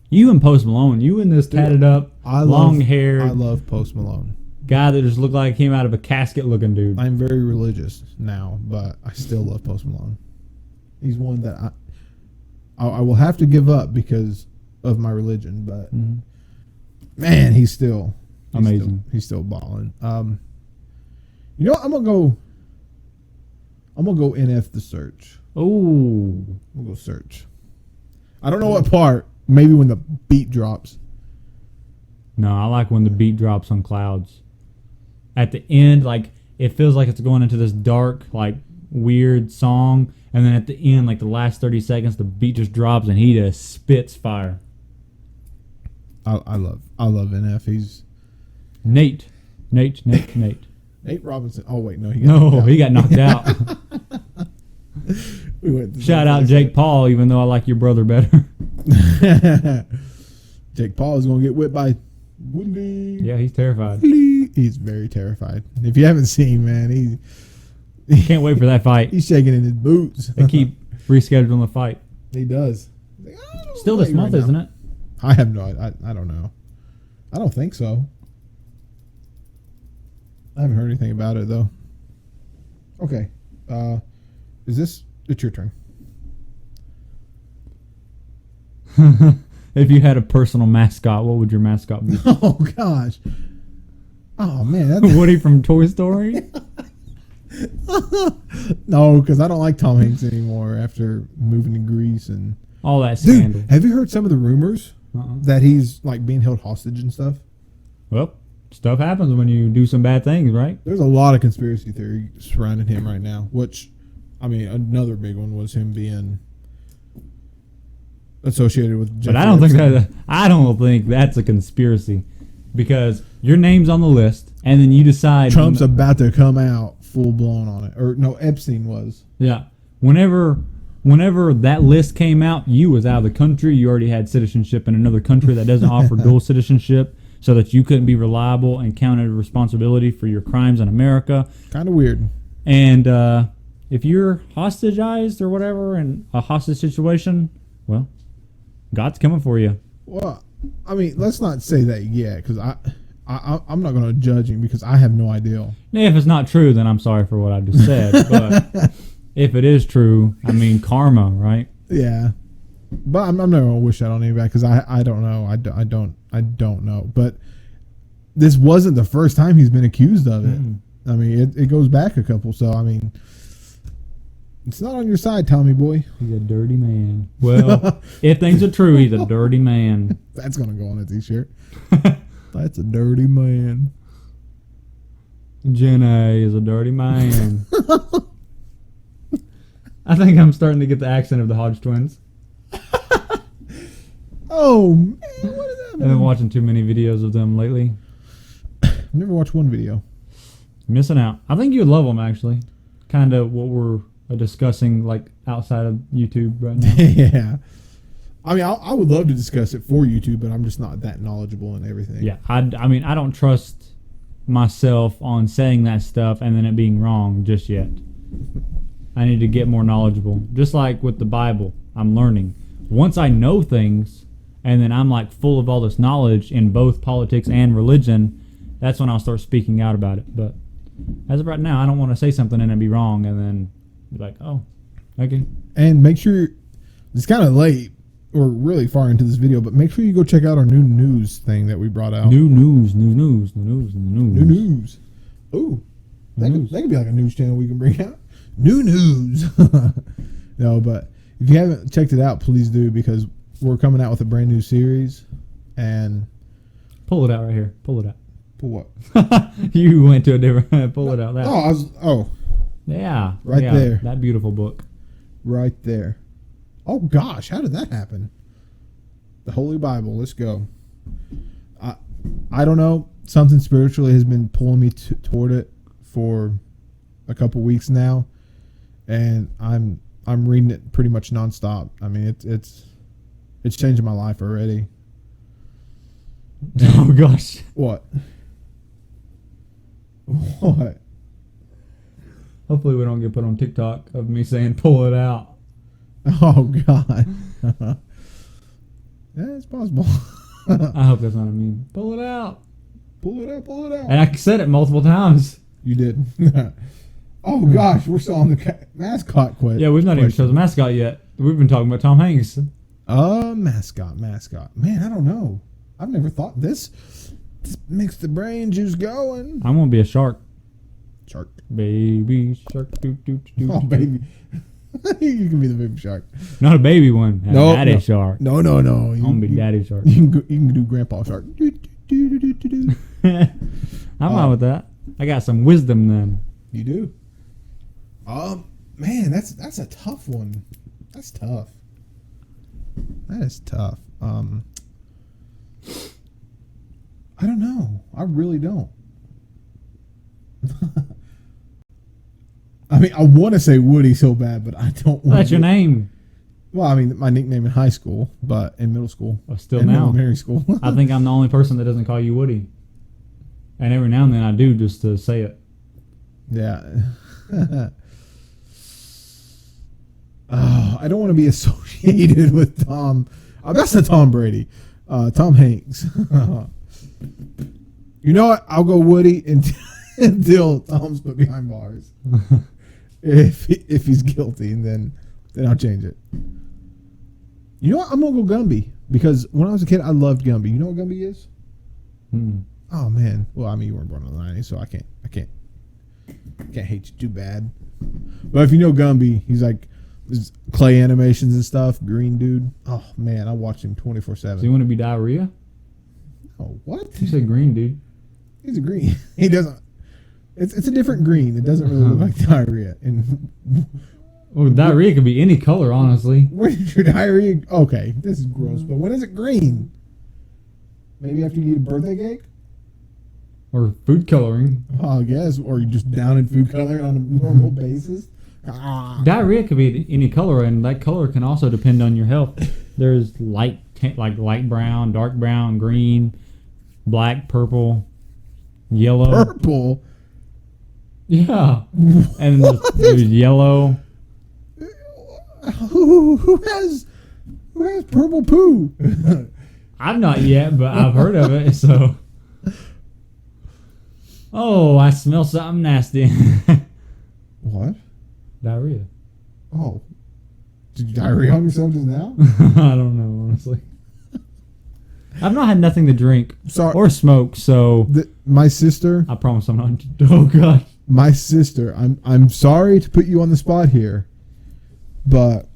You and Post Malone. You and this tatted up, long hair. I love Post Malone. Guy that just looked like he came out of a casket looking dude. I'm very religious now, but I still love Post Malone. He's one that I will have to give up because of my religion, but man, he's still amazing. He's still balling. You know what? I'm gonna go NF the Search. Oh, We'll go Search. I don't know what part. Maybe when the beat drops. no, I like when the beat drops on Clouds. At the end, like, it feels like it's going into this dark, like, weird song, and then at the end, like, the last 30 seconds, the beat just drops and he just spits fire. I love NF. He's Nate. Nate Robinson. Oh wait, no, He got knocked out. We went to Shout out Jake Paul, even though I like your brother better. Jake Paul is gonna get whipped by Woodley. Yeah, he's terrified. He's very terrified. If you haven't seen, man, he Can't wait for that fight. he's shaking in his boots. They keep rescheduling the fight. He does. He's like, I don't Still play this month, right now. isn't it? I have no. I don't know. I don't think so. I haven't heard anything about it though. Okay, it's your turn. If you had a personal mascot, what would your mascot be? Oh gosh. Oh man, that's Woody from Toy Story? no, because I don't like Tom Hanks anymore after moving to Greece and. All that scandal. Dude, have you heard some of the rumors Uh-uh. that he's like being held hostage and stuff? Well, stuff happens when you do some bad things, right? There's a lot of conspiracy theory surrounding him right now. Which, I mean, another big one was him being associated with. But I don't think that's a conspiracy, because your name's on the list, and then you decide Trump's about to come out full blown on it, or no, Epstein was. Yeah, whenever that list came out, you was out of the country. You already had citizenship in another country that doesn't offer dual citizenship, so that you couldn't be reliable and counted responsibility for your crimes in America. Kind of weird. And if you're hostagized or whatever in a hostage situation, well, God's coming for you. Well, I mean, let's not say that yet, because I'm not going to judge him because I have no idea. If it's not true, then I'm sorry for what I just said. But if it is true, I mean karma, right? Yeah, but I'm never going to wish that on anybody because I don't know. I don't know. But this wasn't the first time he's been accused of it. I mean, it goes back a couple. So I mean, it's not on your side, Tommy boy. He's a dirty man. Well, if things are true, he's a dirty man. That's going to go on a t-shirt. That's a dirty man. Jenna is a dirty man. I think I'm starting to get the accent of the Hodge twins. Oh, man, what is that? I've been watching too many videos of them lately. I've never watched one video. Missing out. I think you'd love them, actually. Kind of what we're discussing, like, outside of YouTube right now. Yeah. I mean, I would love to discuss it for YouTube, but I'm just not that knowledgeable in everything. Yeah, I mean, I don't trust myself on saying that stuff and then it being wrong just yet. I need to get more knowledgeable. Just like with the Bible, I'm learning. Once I know things, and then I'm like full of all this knowledge in both politics and religion, that's when I'll start speaking out about it. But as of right now, I don't want to say something and it be wrong and then be like, oh, okay. And make sure, it's kind of late, or really far into this video, but make sure you go check out our new news thing that we brought out. New news. Ooh, that could be like a news channel we can bring out. New news. No, but if you haven't checked it out, please do, because we're coming out with a brand new series. And pull it out right here. Pull it out. Pull what? You went to a different. Pull it out. That. Yeah. Right there. That beautiful book. Right there. Oh gosh, how did that happen? The Holy Bible. Let's go. I don't know. Something spiritually has been pulling me toward it for a couple weeks now, and I'm reading it pretty much nonstop. I mean, it's changing my life already. Oh gosh. What? What? Hopefully we don't get put on TikTok of me saying pull it out. Oh God. Yeah, it's possible. I hope that's not a meme. Pull it out. Pull it out. Pull it out. And I said it multiple times. You did. Oh gosh, we're still on the mascot question. Yeah, we've not even chosen mascot yet. We've been talking about Tom Hanks. Mascot. Man, I don't know. I've never thought this makes the brain juice going. I'm gonna be a shark. Shark. Baby shark. Oh, baby. You can be the baby shark. Not a baby one. Daddy shark. No. I'm gonna be daddy shark. You can do grandpa shark. I'm fine with that. I got some wisdom then. You do. Man, that's a tough one. That's tough. That is tough. I don't know. I really don't. I mean, I want to say Woody so bad, but I don't want That's your name. Well, I mean, my nickname in high school, but in middle school. Well, still in now. Elementary school. I think I'm the only person that doesn't call you Woody. And every now and then I do just to say it. Yeah. Oh, I don't want to be associated with Tom. That's not Tom Brady. Tom Hanks. You know what? I'll go Woody until Tom's put behind bars. If he's guilty, and then I'll change it. You know what? I'm gonna go Gumby, because when I was a kid, I loved Gumby. You know what Gumby is? Oh man. Well, I mean, you weren't born in the '90s, so I can't hate you too bad. But if you know Gumby, he's like his clay animations and stuff. Green dude. Oh man, I watched him 24/7. So you want to be diarrhea? Oh, what? You said green, dude. He's a green. He doesn't. It's a different green. It doesn't really look like diarrhea. And well, diarrhea could be any color, honestly. Where's your diarrhea? Okay, this is gross. But when is it green? Maybe after you eat a birthday cake? Or food coloring. Oh, I guess. Or you just down in food coloring on a normal basis. Diarrhea could be any color, and that color can also depend on your health. There's light brown, dark brown, green, black, purple, yellow. Purple? Yeah. And there's yellow. Who has purple poo? I've not yet, but I've heard of it, so. Oh, I smell something nasty. What? Diarrhea. Oh. Did you diarrhea on yourself just now? I don't know, honestly. I've not had nothing to drink Sorry. or smoke, so My sister. I promise I'm not. Oh God. My sister. I'm sorry to put you on the spot here, but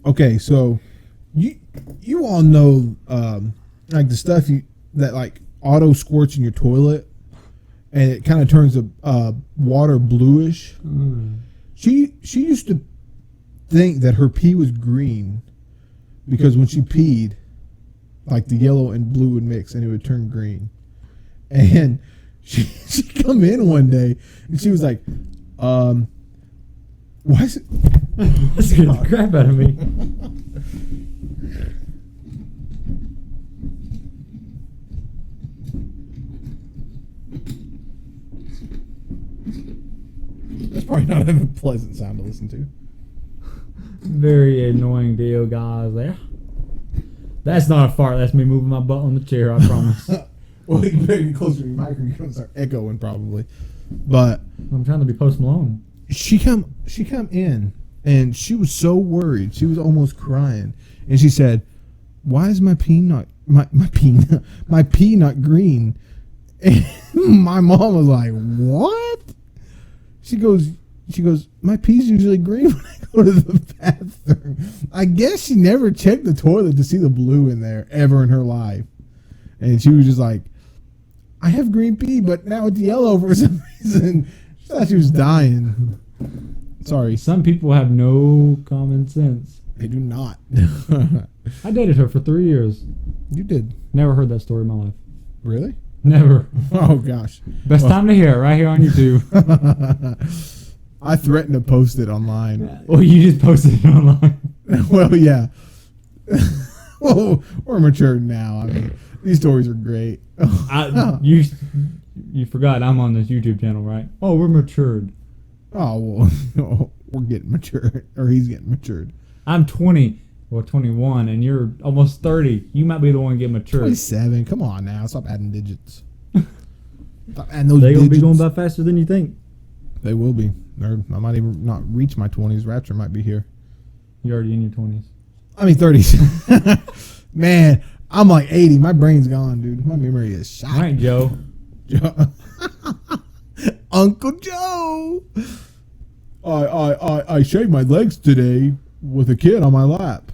okay. So you all know like the stuff that like auto squirts in your toilet, and it kind of turns the water bluish. She used to think that her pee was green because when she peed, like the yellow and blue would mix and it would turn green. And she come in one day and she was like, why is it? That scared the crap out of me. That's probably not a pleasant sound to listen to. Very annoying deal, guys. There. That's not a fart. That's me moving my butt on the chair. I promise. Well, you better get closer to your microphone. You're gonna start echoing probably. But I'm trying to be Post Malone. she come in and she was so worried. She was almost crying, and she said, "Why is my pee not my pee not green?" And my mom was like, "What?" She goes, "My pee's usually green when I go to the bathroom." I guess she never checked the toilet to see the blue in there ever in her life. And she was just like, "I have green pee, but now it's yellow for some reason." She thought she was dying. Sorry. Some people have no common sense. They do not. I dated her for 3 years. You did. Never heard that story in my life. Really? Never. Oh, gosh. Best time to hear it right here on YouTube. I threatened to post it online. Well, you just posted it online. Well, yeah. Well, we're mature now. I mean, these stories are great. You forgot I'm on this YouTube channel, right? Oh, we're matured. Oh, well, we're getting matured. Or he's getting matured. I'm 20 or 21, and you're almost 30. You might be the one getting matured. 27. Come on now. Stop adding digits. Stop adding those They're going to be digits. going by faster than you think. They will be. I might even not reach my 20s. Rapture might be here. You're already in your 20s. I mean, 30s. Man, I'm like 80. My brain's gone, dude. My memory is shot. All right, Joe. Uncle Joe. I shaved my legs today with a kid on my lap.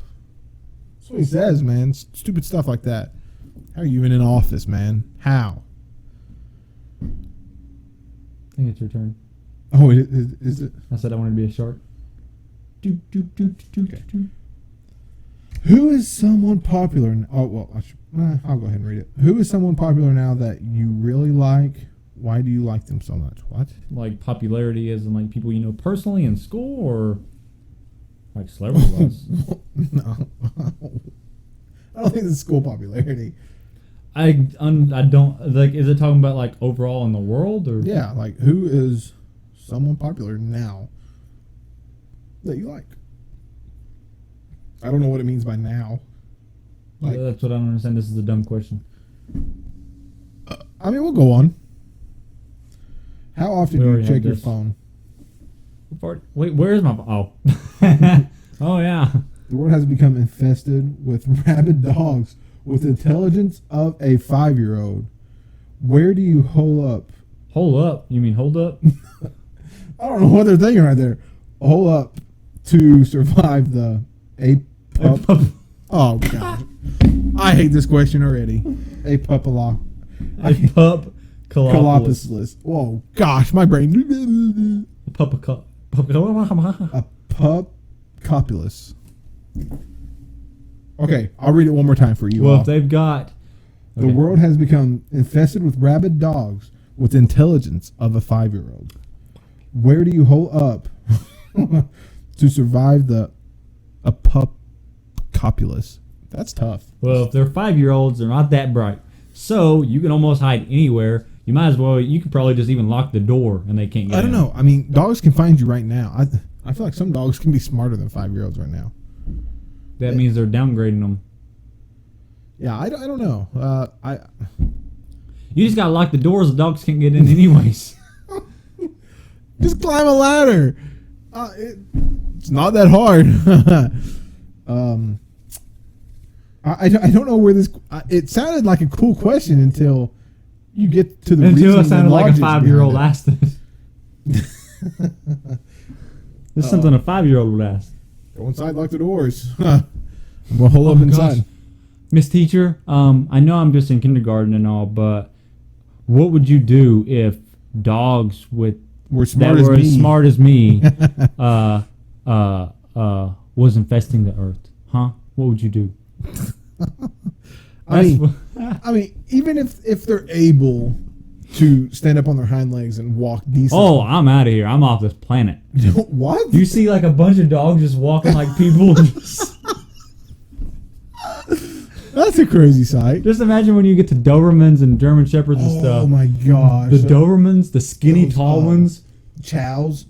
That's what he says, man. Stupid stuff like that. How are you even in office, man? How? I think it's your turn. Oh, is it? I said I wanted to be a shark. Okay. Who is someone popular? Oh, well, I'll go ahead and read it. Who is someone popular now that you really like? Why do you like them so much? What? Like popularity as in like people you know personally in school, or like celebrity wise? No. I don't think it's school popularity. I don't like. Is it talking about like overall in the world, or Yeah, like who is someone popular now that you like? I don't know what it means by now. Like, that's what I don't understand. This is a dumb question. I mean, we'll go on. How often We do you already check had your this. phone? Wait, where is my oh? Oh yeah. The world has become infested with rabid dogs with intelligence of a 5-year-old. Where do you hole up? Hold up. You mean hold up? I don't know what they're thinking right there. Hole up to survive the Oh god, I hate this question already. A pup Colopolis. Whoa, gosh, my brain. A pup copulus. Okay, I'll read it one more time for you. Well, all. if they've got The world has become infested with rabid dogs with intelligence of a 5-year-old. Where do you hole up to survive a pup copulus? That's tough. Well, if they're 5-year-olds, they're not that bright. So you can almost hide anywhere. You might as well. You could probably just even lock the door, and they can't get in. I don't know. I mean, dogs can find you right now. I feel like some dogs can be smarter than 5-year-olds right now. That means they're downgrading them. Yeah, I don't know. You just gotta lock the doors. The dogs can't get in anyways. Just climb a ladder. It's not that hard. I don't know where this. It sounded like a cool question until you get to the. Until it reasoning sounded and like a logic 5-year-old behind asked it. This is something a 5-year-old would ask. Go inside, lock the doors. We'll hold up inside. Gosh. Miss Teacher, I know I'm just in kindergarten and all, but what would you do if dogs were as smart as me was infesting the earth? Huh? What would you do? I mean, even if they're able to stand up on their hind legs and walk decently. Oh, I'm out of here. I'm off this planet. What? You see like a bunch of dogs just walking like people. That's a crazy sight. Just imagine when you get to Dobermans and German Shepherds and stuff. Oh my gosh. The Dobermans, the skinny tall ones. Chows.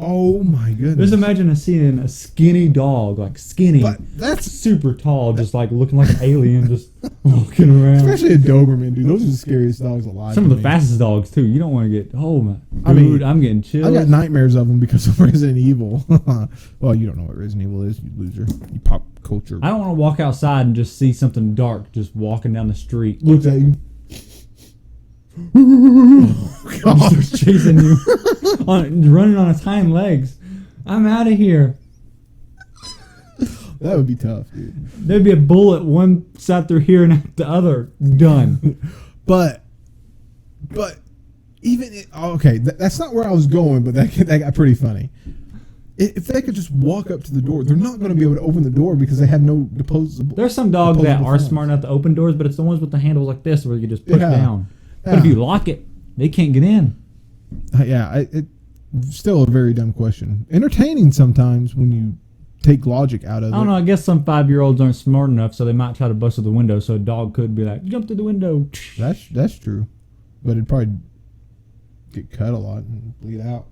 Oh my goodness. Just imagine seeing a skinny dog, like skinny, But that's super tall, just like looking like an alien, just walking around. especially a Doberman, dude. Those are the scariest dogs alive. Some of to the me. fastest dogs too. You don't want to get. Oh my, I mean, dude, I'm getting chills. I got nightmares of them because of Resident Evil. Well, you don't know what Resident Evil is, you loser. You pop culture. I don't want to walk outside and just see something dark just walking down the street. Looks at you. Starts chasing you, running on its hind legs. I'm out of here. That would be tough, dude. There'd be a bullet one side through here and out the other. Done. But even okay, that's not where I was going. But that got pretty funny. If they could just walk up to the door, they're not going to be able to open the door because they have no disposable. There's some dogs that are phones. smart enough to open doors, but it's the ones with the handles like this where you just push Yeah. down. Yeah. But if you lock it, they can't get in. Still a very dumb question. Entertaining sometimes when you take logic out of it. I don't know. I guess some 5-year-olds aren't smart enough, so they might try to bust through the window. So a dog could be like, jump through the window. That's true, but it'd probably get cut a lot and bleed out.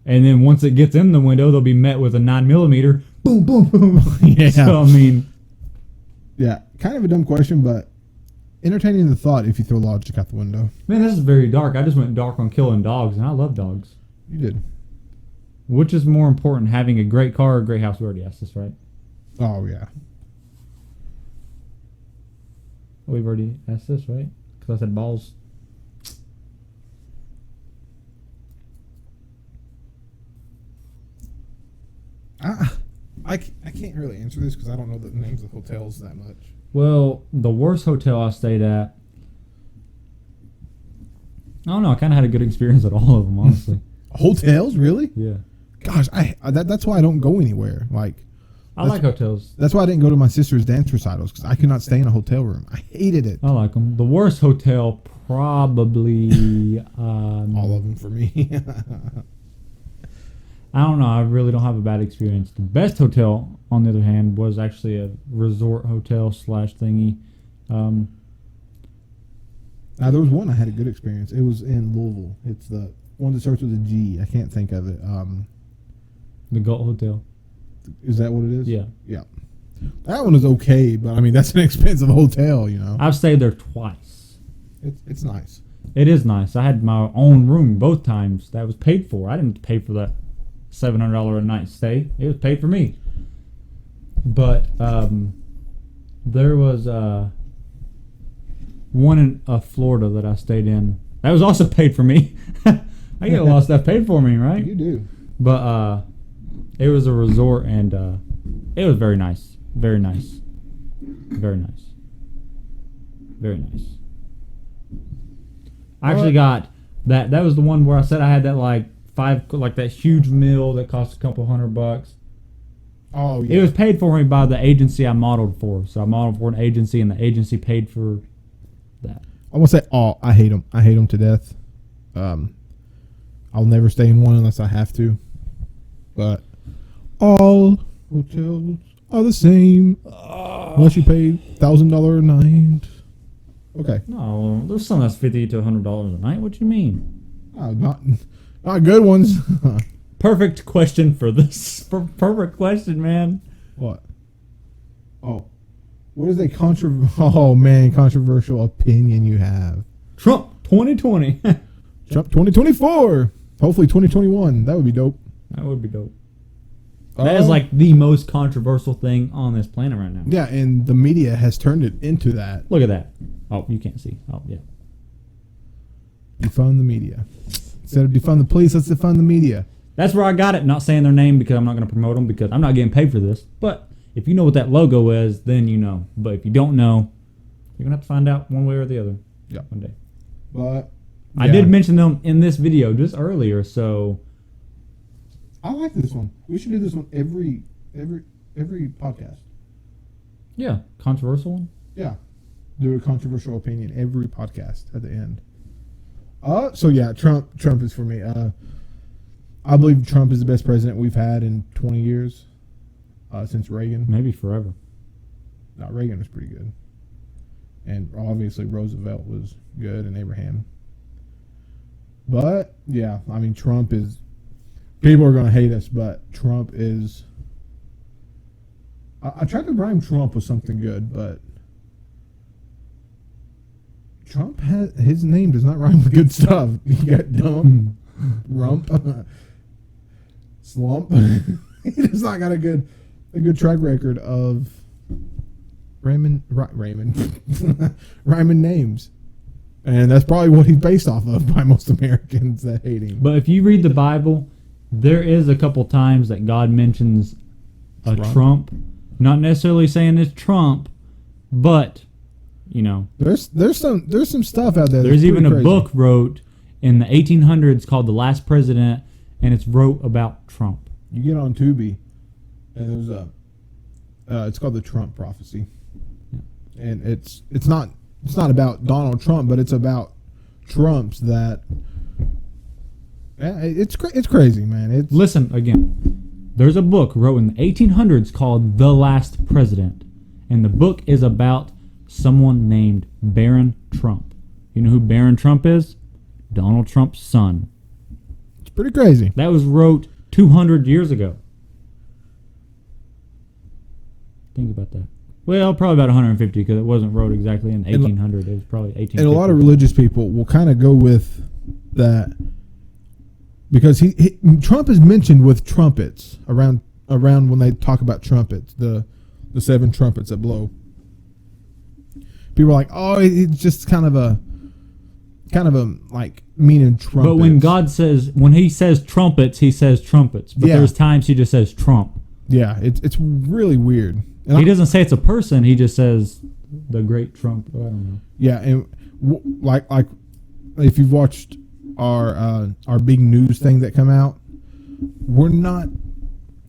And then once it gets in the window, they'll be met with a 9mm. Boom, boom, boom. Yeah. So, I mean, Yeah, kind of a dumb question, but entertaining the thought if you throw logic out the window. man, this is very dark. I just went dark on killing dogs, and I love dogs. You did. Which is more important, having a great car or a great house? We already asked this, right? Oh, yeah. We've already asked this, right? Because I said balls. I can't really answer this because I don't know the names of hotels that much. Well, the worst hotel I stayed at, I don't know. I kind of had a good experience at all of them, honestly. Hotels, really? Yeah. Gosh, that's why I don't go anywhere. Like, I like hotels. that's why I didn't go to my sister's dance recitals because I could not stay in a hotel room. I hated it. I like them. The worst hotel, probably. All of them for me. I don't know. I really don't have a bad experience. The best hotel, on the other hand, was actually a resort hotel / thingy. Now, there was one I had a good experience. It was in Louisville. It's the one that starts with a G. I can't think of it. The Galt Hotel. Is that what it is? Yeah. Yeah. That one is okay, but I mean that's an expensive hotel, you know. I've stayed there twice. It's nice. It is nice. I had my own room both times. That was paid for. I didn't pay for that $700 a night stay. It was paid for me. But there was one in Florida that I stayed in. That was also paid for me. I get a lot of stuff paid for me, right? You do. But it was a resort, and it was very nice. Very nice. Very nice. Very nice. I actually got that. That was the one where I said I had that like that huge meal that cost a couple $100. Oh yeah. It was paid for me by the agency I modeled for. So I modeled for an agency, and the agency paid for that. I'm gonna say, I hate them. I hate them to death. I'll never stay in one unless I have to. But all hotels are the same unless you pay $1,000 a night. Okay. No, there's some that's $50 to $100 a night. What do you mean? Not good ones. Perfect question for this. Perfect question, man. What? Oh, What is a controversial opinion you have? Trump 2020. Trump 2024. Hopefully 2021. That would be dope. That would be dope. That is like the most controversial thing on this planet right now. Yeah, and the media has turned it into that. Look at that. Oh, you can't see. Oh, yeah. Defund the media. Instead of defund the police, let's defund the media. That's where I got it. Not saying their name because I'm not going to promote them because I'm not getting paid for this. But if you know what that logo is, then you know. But if you don't know, you're going to have to find out one way or the other. Yeah. One day. But yeah. I did mention them in this video just earlier, so I like this one. We should do this one every podcast. Yeah, controversial one. Yeah, do a controversial opinion every podcast at the end. So yeah, Trump is for me. I believe Trump is the best president we've had in 20 years since Reagan. Maybe forever. No, Reagan was pretty good, and obviously Roosevelt was good, and Abraham. But yeah, I mean Trump is. People are going to hate us, but Trump is. I tried to rhyme Trump with something good, but Trump his name does not rhyme with good stuff. You got dumb, rump, slump. He does not got a good track record of rhyming names. And that's probably what he's based off of by most Americans that hate him. But if you read the Bible, there is a couple times that God mentions a Trump. Not necessarily saying it's Trump, but you know, there's some stuff out there. There's even a book wrote in the 1800s called The Last President, and it's wrote about Trump. You get on Tubi, and there's it's called The Trump Prophecy, and it's not about Donald Trump, but it's about Trumps that. It's crazy, man. Listen again. There's a book wrote in the 1800s called The Last President, and the book is about someone named Barron Trump. You know who Barron Trump is? Donald Trump's son. It's pretty crazy. That was wrote 200 years ago. Think about that. Well, probably about 150 because it wasn't wrote exactly in 1800. It was probably 1850. And a lot of religious people will kind of go with that. Because Trump is mentioned with trumpets around when they talk about trumpets, the 7 trumpets that blow. People are like, oh, it's just kind of a like meaning trumpets. But when he says trumpets, he says trumpets. But there's times he just says Trump. Yeah, it's really weird. And he doesn't say it's a person. He just says the great Trump. I don't know. Yeah, and like if you've watched our big news thing that come out, we're not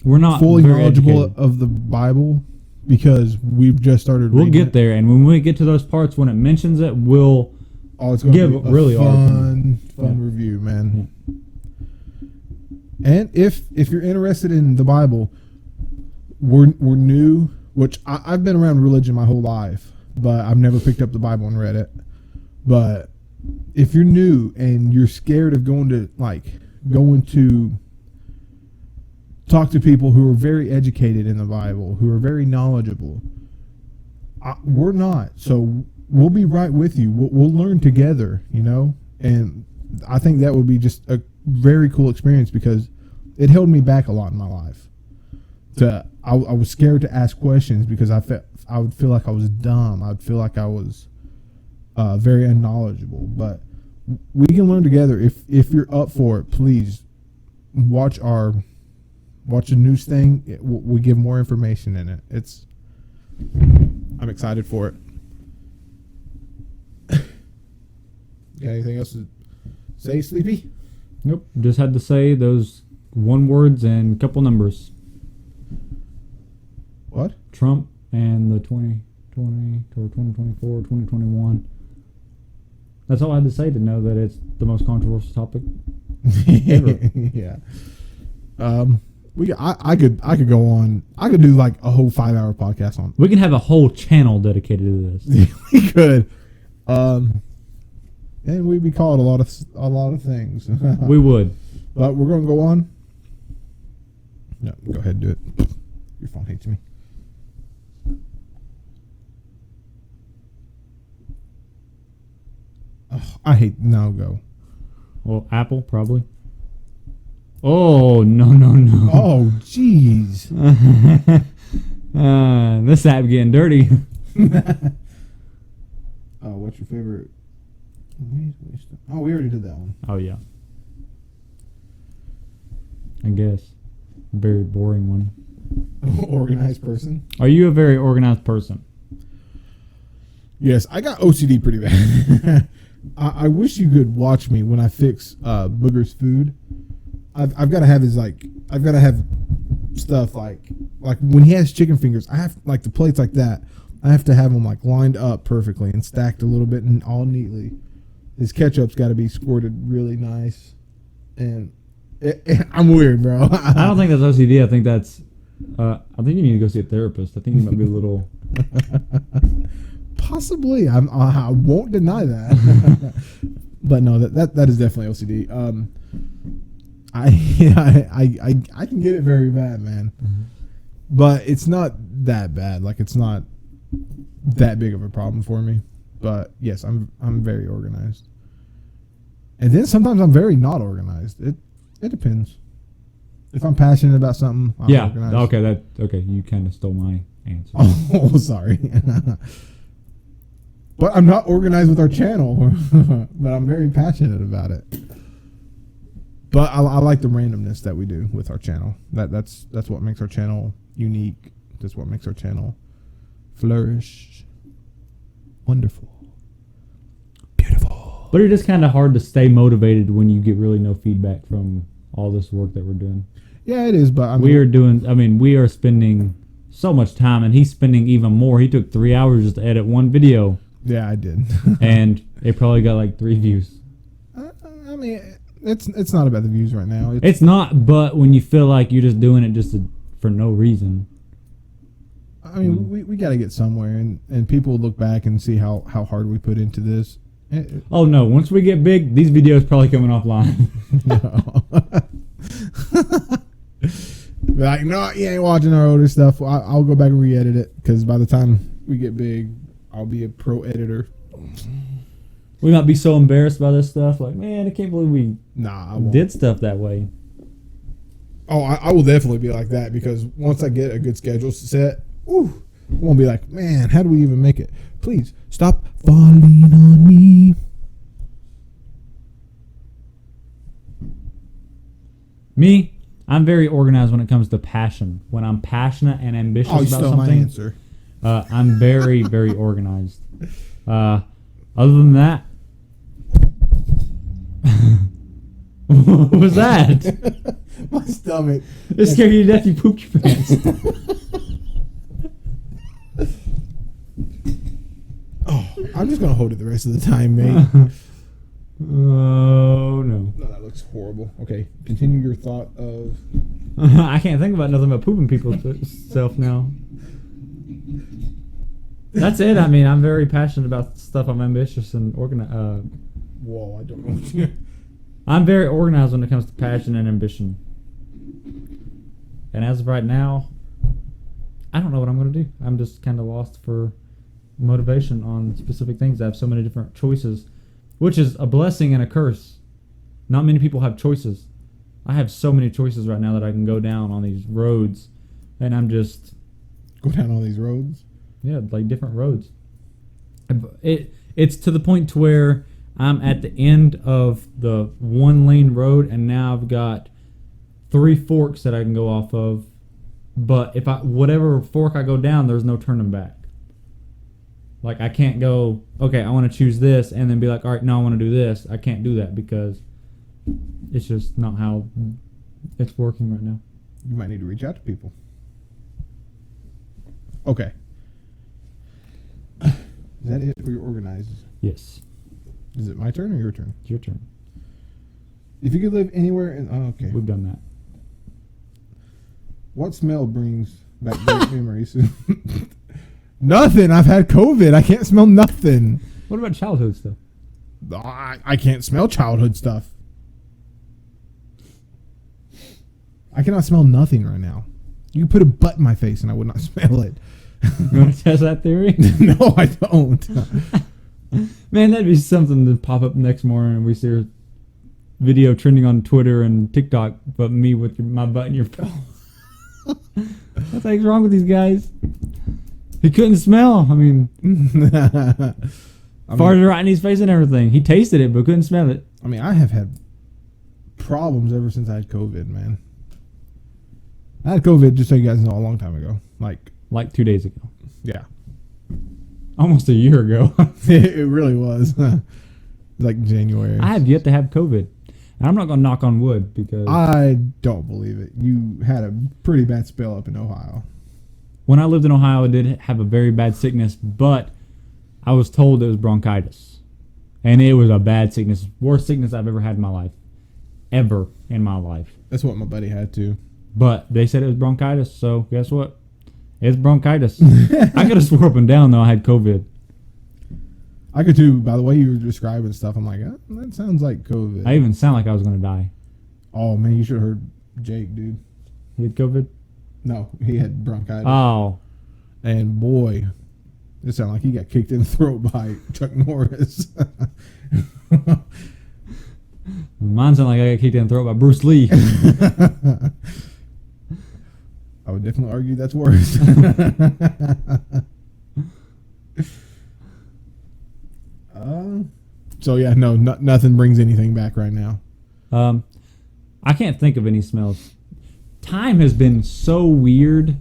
fully knowledgeable of the Bible because we've just started. We'll get there, and when we get to those parts when it mentions it, we'll it's going to be really fun review, man. Yeah. And if you're interested in the Bible, we're new, which I've been around religion my whole life, but I've never picked up the Bible and read it. But if you're new and you're scared of going to talk to people who are very educated in the Bible, who are very knowledgeable, we're not. So we'll be right with you. We'll learn together, you know? And I think that would be just a very cool experience because it held me back a lot in my life. I was scared to ask questions because I would feel like I was dumb. I would feel like I was very unknowledgeable, but we can learn together. If you're up for it, please watch the news thing. We give more information in it. I'm excited for it. Got anything else to say, Sleepy? Nope. Just had to say those one words and a couple numbers. What? Trump and the 2020 or 2024 or 2021. That's all I had to say to know that it's the most controversial topic ever. Yeah. I could go on. I could do like a whole 5-hour podcast on. We can have a whole channel dedicated to this. We could. And we'd be called a lot of things. We would. But we're going to go on. No, go ahead and do it. Your phone hates me. I hate now go. Well, Apple probably. Oh no. Oh jeez. This app getting dirty. What's your favorite? Oh, we already did that one. Oh yeah. I guess. Very boring one. Organized person. Are you a very organized person? Yes, I got OCD pretty bad. I wish you could watch me when I fix Booger's food. I've got to have I've got to have stuff like when he has chicken fingers. I have like the plates like that. I have to have them like lined up perfectly and stacked a little bit and all neatly. His ketchup's got to be squirted really nice, and I'm weird, bro. I don't think that's OCD. I think that's. I think you need to go see a therapist. I think you might be a little. Possibly, I won't deny that. But no, that is definitely OCD. I can get it very bad, man. Mm-hmm. But it's not that bad. Like it's not that big of a problem for me. But yes, I'm very organized. And then sometimes I'm very not organized. It depends. If I'm passionate about something, I'm organized. Okay. You kind of stole my answer. Oh, sorry. But I'm not organized with our channel. But I'm very passionate about it. But I like the randomness that we do with our channel. That's what makes our channel unique. That's what makes our channel flourish. Wonderful. Beautiful. But it is kind of hard to stay motivated when you get really no feedback from all this work that we're doing. Yeah, it is. But we are spending so much time, and he's spending even more. He took 3 hours just to edit one video. Yeah, I did. And it probably got like 3 views. I mean, it's not about the views right now. It's not, but when you feel like you're just doing it for no reason. I mean, we got to get somewhere, and people look back and see how hard we put into this. Oh no! Once we get big, these videos probably coming offline. Like, no, you ain't watching our older stuff. I'll go back and re-edit it because by the time we get big, I'll be a pro editor. We might be so embarrassed by this stuff. Like, man, I can't believe we did stuff that way. Oh, I will definitely be like that because once I get a good schedule set, I won't be like, man, how do we even make it? Please stop falling on me. Me, I'm very organized when it comes to passion. When I'm passionate and ambitious about something, my answer. I'm very, very organized. Other than that, what was that? My stomach. It scared you to death. You pooped your pants. I'm just gonna hold it the rest of the time, mate. Oh no. No, that looks horrible. Okay, continue your thought of. I can't think about nothing but pooping people's self now. That's it. I mean, I'm very passionate about stuff. I'm ambitious and organized. Whoa, I don't know what you're. I'm very organized when it comes to passion and ambition. And as of right now, I don't know what I'm going to do. I'm just kind of lost for motivation on specific things. I have so many different choices, which is a blessing and a curse. Not many people have choices. I have so many choices right now that I can go down on these roads, and I'm just... Go down all these roads? Yeah, like different roads. It's to the point to where I'm at the end of the 1-lane road, and now I've got 3 forks that I can go off of. But if whatever fork I go down, there's no turning back. Like, I can't go, okay, I want to choose this, and then be like, all right, no, I want to do this. I can't do that because it's just not how it's working right now. You might need to reach out to people. Okay. Is that it for your organizers? Yes. Is it my turn or your turn? It's your turn. If you could live anywhere in... Oh, okay. We've done that. What smell brings back great memories? Nothing. I've had COVID. I can't smell nothing. What about childhood stuff? I can't smell childhood stuff. I cannot smell nothing right now. You could put a butt in my face and I would not smell it. You want to test that theory? No, I don't. Man, that'd be something to pop up next morning and we see a video trending on Twitter and TikTok, but me with my butt in your mouth. What the heck's wrong with these guys? He couldn't smell. I mean, farted right in his face and everything. He tasted it, but couldn't smell it. I mean, I have had problems ever since I had COVID, man. I had COVID, just so you guys know, a long time ago. Like 2 days ago. Yeah. Almost a year ago. It really was. Like January. I have yet to have COVID. And I'm not going to knock on wood because... I don't believe it. You had a pretty bad spell up in Ohio. When I lived in Ohio, I did have a very bad sickness, but I was told it was bronchitis. And it was a bad sickness. Worst sickness I've ever had in my life. Ever in my life. That's what my buddy had too. But they said it was bronchitis, so guess what? It's bronchitis. I could have swore up and down, though, I had COVID. I could too. By the way you were describing stuff, I'm like, that sounds like COVID. I even sound like I was going to die. Oh, man, you should have heard Jake, dude. He had COVID? No, he had bronchitis. Oh. And boy, it sounded like he got kicked in the throat by Chuck Norris. Mine sounded like I got kicked in the throat by Bruce Lee. I would definitely argue that's worse. So yeah, no, nothing brings anything back right now. I can't think of any smells. Time has been so weird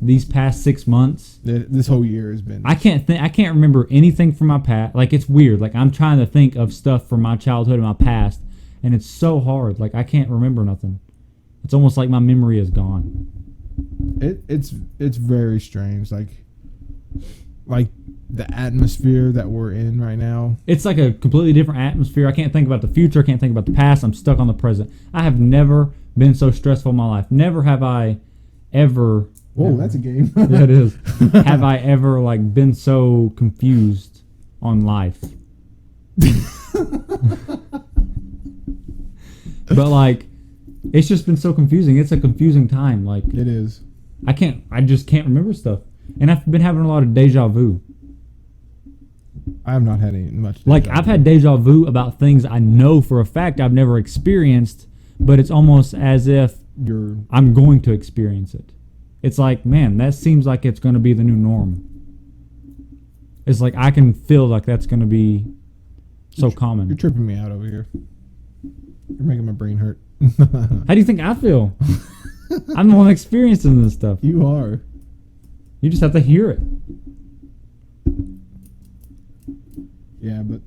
these past 6 months. This whole year has been. I can't remember anything from my past. Like, it's weird. Like, I'm trying to think of stuff from my childhood and my past, and it's so hard. Like, I can't remember nothing. It's almost like my memory is gone. It's very strange. Like the atmosphere that we're in right now. It's like a completely different atmosphere. I can't think about the future. I can't think about the past. I'm stuck on the present. I have never been so stressful in my life. Never have I ever. Whoa, that's a game. Yeah, it is. Have I ever been so confused on life? But it's just been so confusing. It's a confusing time. It is. I just can't remember stuff. And I've been having a lot of deja vu. I have not had any much. I've had deja vu about things I know for a fact I've never experienced, but it's almost as if I'm going to experience it. It's like, man, that seems like it's going to be the new norm. It's like I can feel like that's going to be so common. You're tripping me out over here. You're making my brain hurt. How do you think I feel? I'm the one experiencing this stuff. You are. You just have to hear it. Yeah, but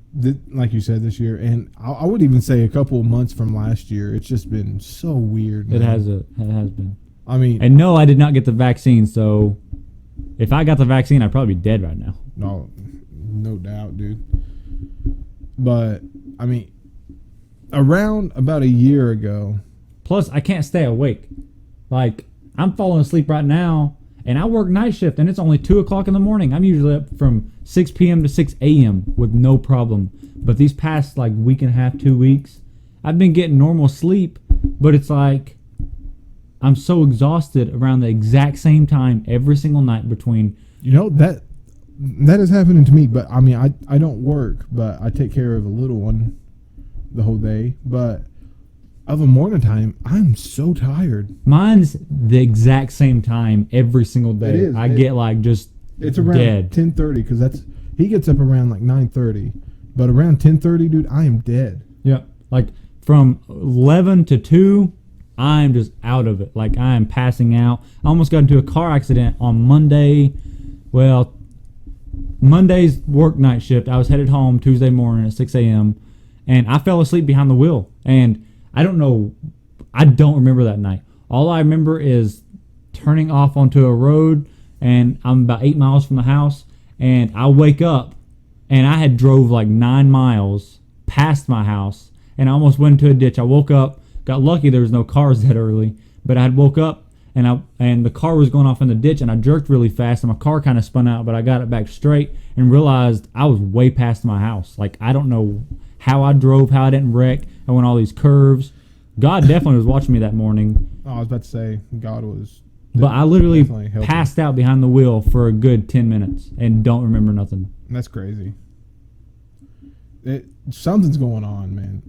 like you said, this year, and I would even say a couple of months from last year, it's just been so weird. Man. It has been. I mean, and no, I did not get the vaccine. So, if I got the vaccine, I'd probably be dead right now. No doubt, dude. But I mean, around about a year ago. Plus, I can't stay awake. I'm falling asleep right now. And I work night shift, and it's only 2 o'clock in the morning. I'm usually up from 6 p.m. to 6 a.m. with no problem. But these past, week and a half, 2 weeks, I've been getting normal sleep, but it's like I'm so exhausted around the exact same time every single night between... That is happening to me, but I mean, I don't work, but I take care of a little one the whole day. But of a morning time, I'm so tired. Mine's the exact same time every single day. It is. I get just it's around dead. 10:30 because he gets up around 9:30, but around 10:30, dude, I am dead. Yeah, from 11 to 2, I'm just out of it. I am passing out. I almost got into a car accident on Monday. Well, Monday's work night shift. I was headed home Tuesday morning at 6 a.m. and I fell asleep behind the wheel. And I don't know. I don't remember that night. All I remember is turning off onto a road, and I'm about 8 miles from the house, and I wake up, and I had drove 9 miles past my house, and I almost went into a ditch. I woke up, got lucky there was no cars that early, but I had woke up, and the car was going off in the ditch, and I jerked really fast, and my car kind of spun out, but I got it back straight and realized I was way past my house. I don't know how I drove, how I didn't wreck. I went all these curves. God definitely was watching me that morning. Oh, I was about to say, God was... But I literally passed out behind the wheel for a good 10 minutes and don't remember nothing. That's crazy. something's going on, man.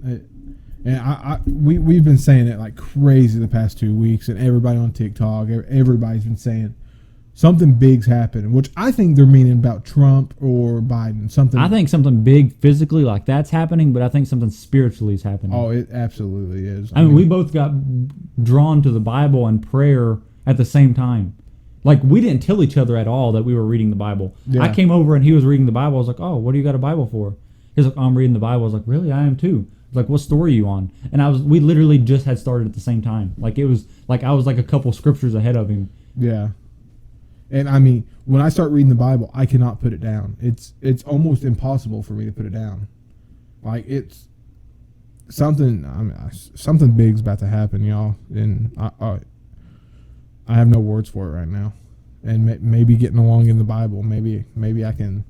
We've been saying it like crazy the past 2 weeks, and everybody on TikTok, everybody's been saying something big's happening, which I think they're meaning about Trump or Biden. Something. I think something big physically like that's happening, but I think something spiritually is happening. Oh, it absolutely is. I mean, we both got drawn to the Bible and prayer at the same time. Like, we didn't tell each other at all that we were reading the Bible. Yeah. I came over and he was reading the Bible. I was like, oh, what do you got a Bible for? He's like, oh, I'm reading the Bible. I was like, really? I am too. I was like, what story are you on? And we literally just had started at the same time. Like, it was like I was like a couple scriptures ahead of him. Yeah. And I mean, when I start reading the Bible, I cannot put it down. It's almost impossible for me to put it down. Like, it's something. I mean, something big's about to happen, y'all. And I have no words for it right now. And maybe getting along in the Bible, maybe I can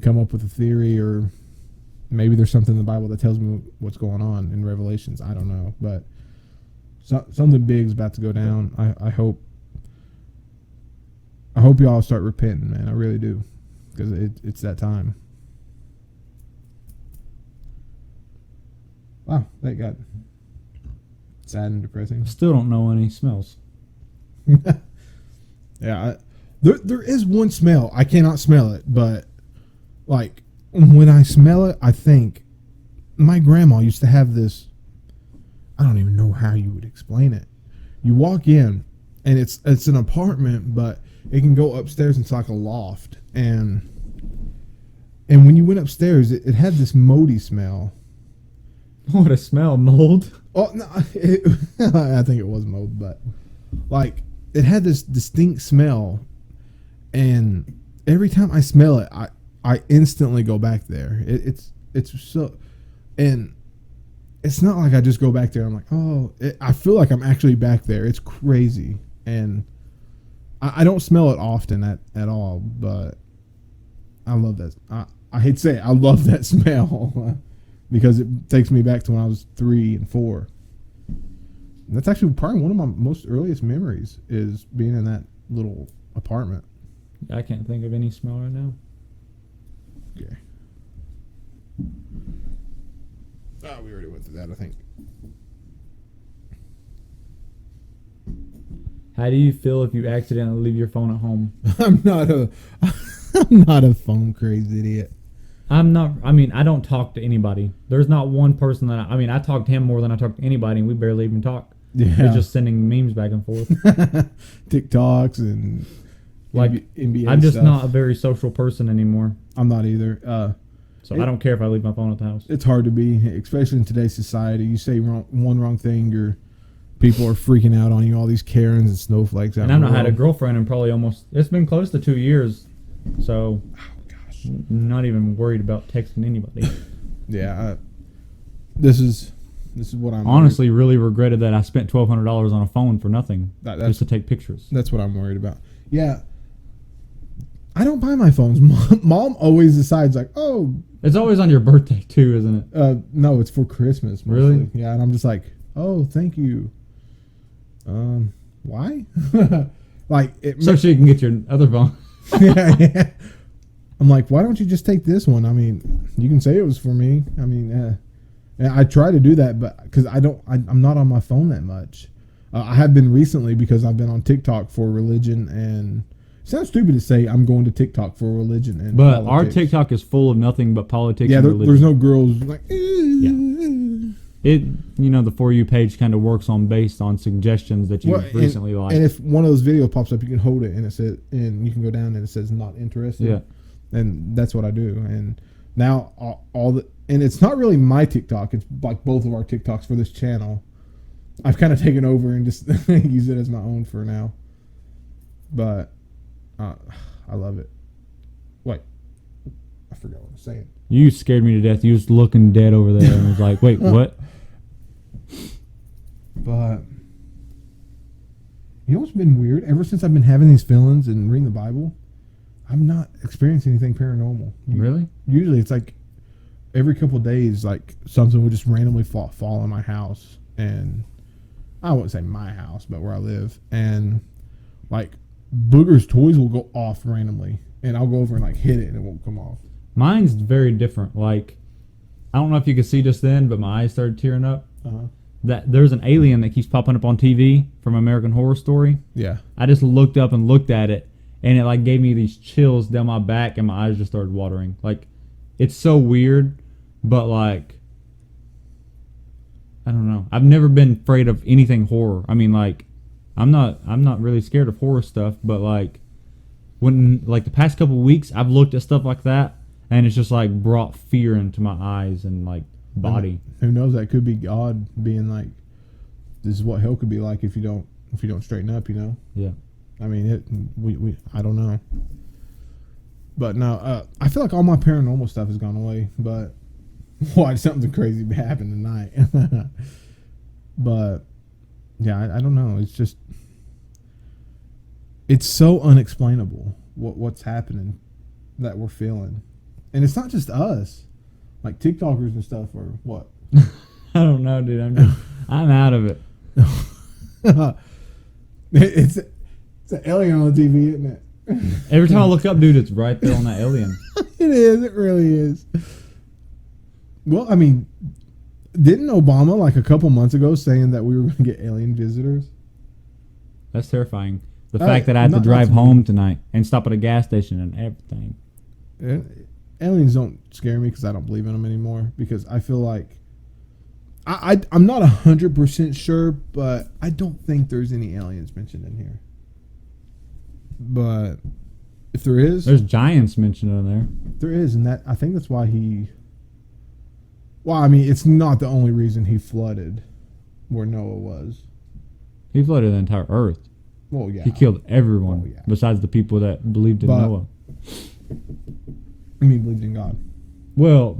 come up with a theory, or maybe there's something in the Bible that tells me what's going on in Revelations. I don't know, but something big's about to go down. I hope y'all start repenting, man. I really do, because it's that time. Wow, that got sad and depressing. Still don't know any smells. Yeah, there is one smell. I cannot smell it, but like when I smell it, I think my grandma used to have this. I don't even know how you would explain it. You walk in, and it's an apartment, but it can go upstairs. It's like a loft, and when you went upstairs, it had this moldy smell. What a smell, mold. Oh no, I think it was mold, but like it had this distinct smell, and every time I smell it, I instantly go back there. It's so, and it's not like I just go back there. I'm like, oh, I feel like I'm actually back there. It's crazy, and I don't smell it often at all, but I love that. I hate to say it, I love that smell because it takes me back to when I was 3 and 4. And that's actually probably one of my most earliest memories, is being in that little apartment. I can't think of any smell right now. Okay. Oh, we already went through that, I think. How do you feel if you accidentally leave your phone at home? I'm not a phone crazy idiot. I'm not. I mean, I don't talk to anybody. There's not one person that I talk to him more than I talk to anybody, and we barely even talk. Yeah. We're just sending memes back and forth. TikToks and like NBA I'm just stuff. not a very social person anymore. I'm not either. So I don't care if I leave my phone at the house. It's hard to be, especially in today's society. You say one wrong thing, people are freaking out on you. All these Karens and snowflakes out. And I've not had a girlfriend in probably it's been close to 2 years. So, not even worried about texting anybody. Yeah, this is what I'm honestly really regretted that I spent $1,200 on a phone for nothing, just to take pictures. That's what I'm worried about. Yeah, I don't buy my phones. Mom always decides like, oh, it's always on your birthday too, isn't it? No, it's for Christmas. Mostly. Really? Yeah, and I'm just like, oh, thank you. Why? So she can get your other phone. Yeah. I'm like, why don't you just take this one? I mean, you can say it was for me. I mean, and I try to do that, but because I'm not on my phone that much. I have been recently because I've been on TikTok for religion, and it sounds stupid to say I'm going to TikTok for religion and but politics. Our TikTok is full of nothing but politics. Yeah, and religion. There's no girls like. It the For You page kind of works based on suggestions that you recently liked. And if one of those videos pops up, you can hold it and and you can go down and it says not interested. Yeah. And that's what I do. And now and it's not really my TikTok. It's like both of our TikToks for this channel. I've kind of taken over and just use it as my own for now. But I love it. Wait, I forgot what I was saying. You scared me to death. You was looking dead over there and was like, wait, what? But you know what's been weird? Ever since I've been having these feelings and reading the Bible, I'm not experiencing anything paranormal. Really? Usually it's like every couple of days, like something would just randomly fall in my house. And I wouldn't say my house, but where I live. And like Booger's toys will go off randomly. And I'll go over and like hit it and it won't come off. Mine's very different. Like I don't know if you could see just then, but my eyes started tearing up. Uh-huh. That there's an alien that keeps popping up on TV from American Horror Story. Yeah. I just looked up and looked at it, and it like gave me these chills down my back, and my eyes just started watering. Like, it's so weird, but like, I don't know. I've never been afraid of anything horror. I mean, like, I'm not really scared of horror stuff, but like, when like the past couple weeks, I've looked at stuff like that, and it's just like brought fear into my eyes and like body. Who knows? That could be God being like, this is what hell could be like if you don't straighten up. You know. Yeah. I mean, we I don't know. But no, I feel like all my paranormal stuff has gone away. But why something crazy happened tonight? But yeah, I don't know. It's just, it's so unexplainable what's happening that we're feeling, and it's not just us. Like TikTokers and stuff, or what? I don't know, dude. I'm out of it. It's an alien on the TV, isn't it? Every time I look up, dude, it's right there on that alien. It is. It really is. Well, I mean, didn't Obama like a couple months ago saying that we were going to get alien visitors? That's terrifying. The fact that I had to drive home tonight and stop at a gas station and everything. Aliens don't scare me because I don't believe in them anymore. Because I feel like I'm not 100% sure, but I don't think there's any aliens mentioned in here. But if there is, there's giants mentioned in there. There is, and that I think that's why he. Well, I mean, it's not the only reason he flooded where Noah was. He flooded the entire earth. Well, yeah. He killed everyone besides the people that believed in Noah. I mean, believed in God. Well,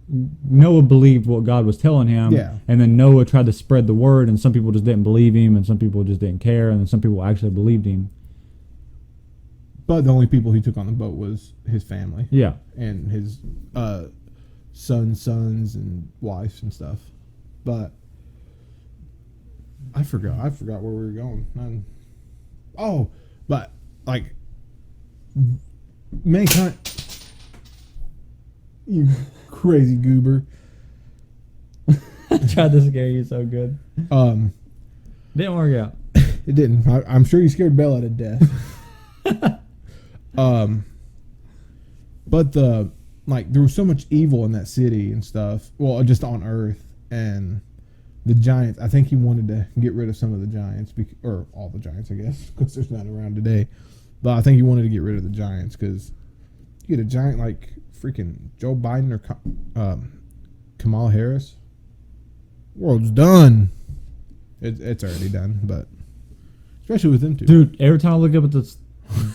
Noah believed what God was telling him. Yeah. And then Noah tried to spread the word, and some people just didn't believe him, and some people just didn't care, and then some people actually believed him. But the only people he took on the boat was his family. Yeah. And his sons, and wives and stuff. But I forgot where we were going. But like mankind, you crazy goober. I tried to scare you so good. Didn't work out. It didn't. I'm sure you scared Bella to death. But there was so much evil in that city and stuff. Well, just on Earth, and the giants. I think he wanted to get rid of some of the giants, or all the giants, I guess, because there's none around today. But I think he wanted to get rid of the giants because you get a giant like freaking Joe Biden or Kamala Harris. World's done. It's already done, but especially with them two. Dude, every time I look up at this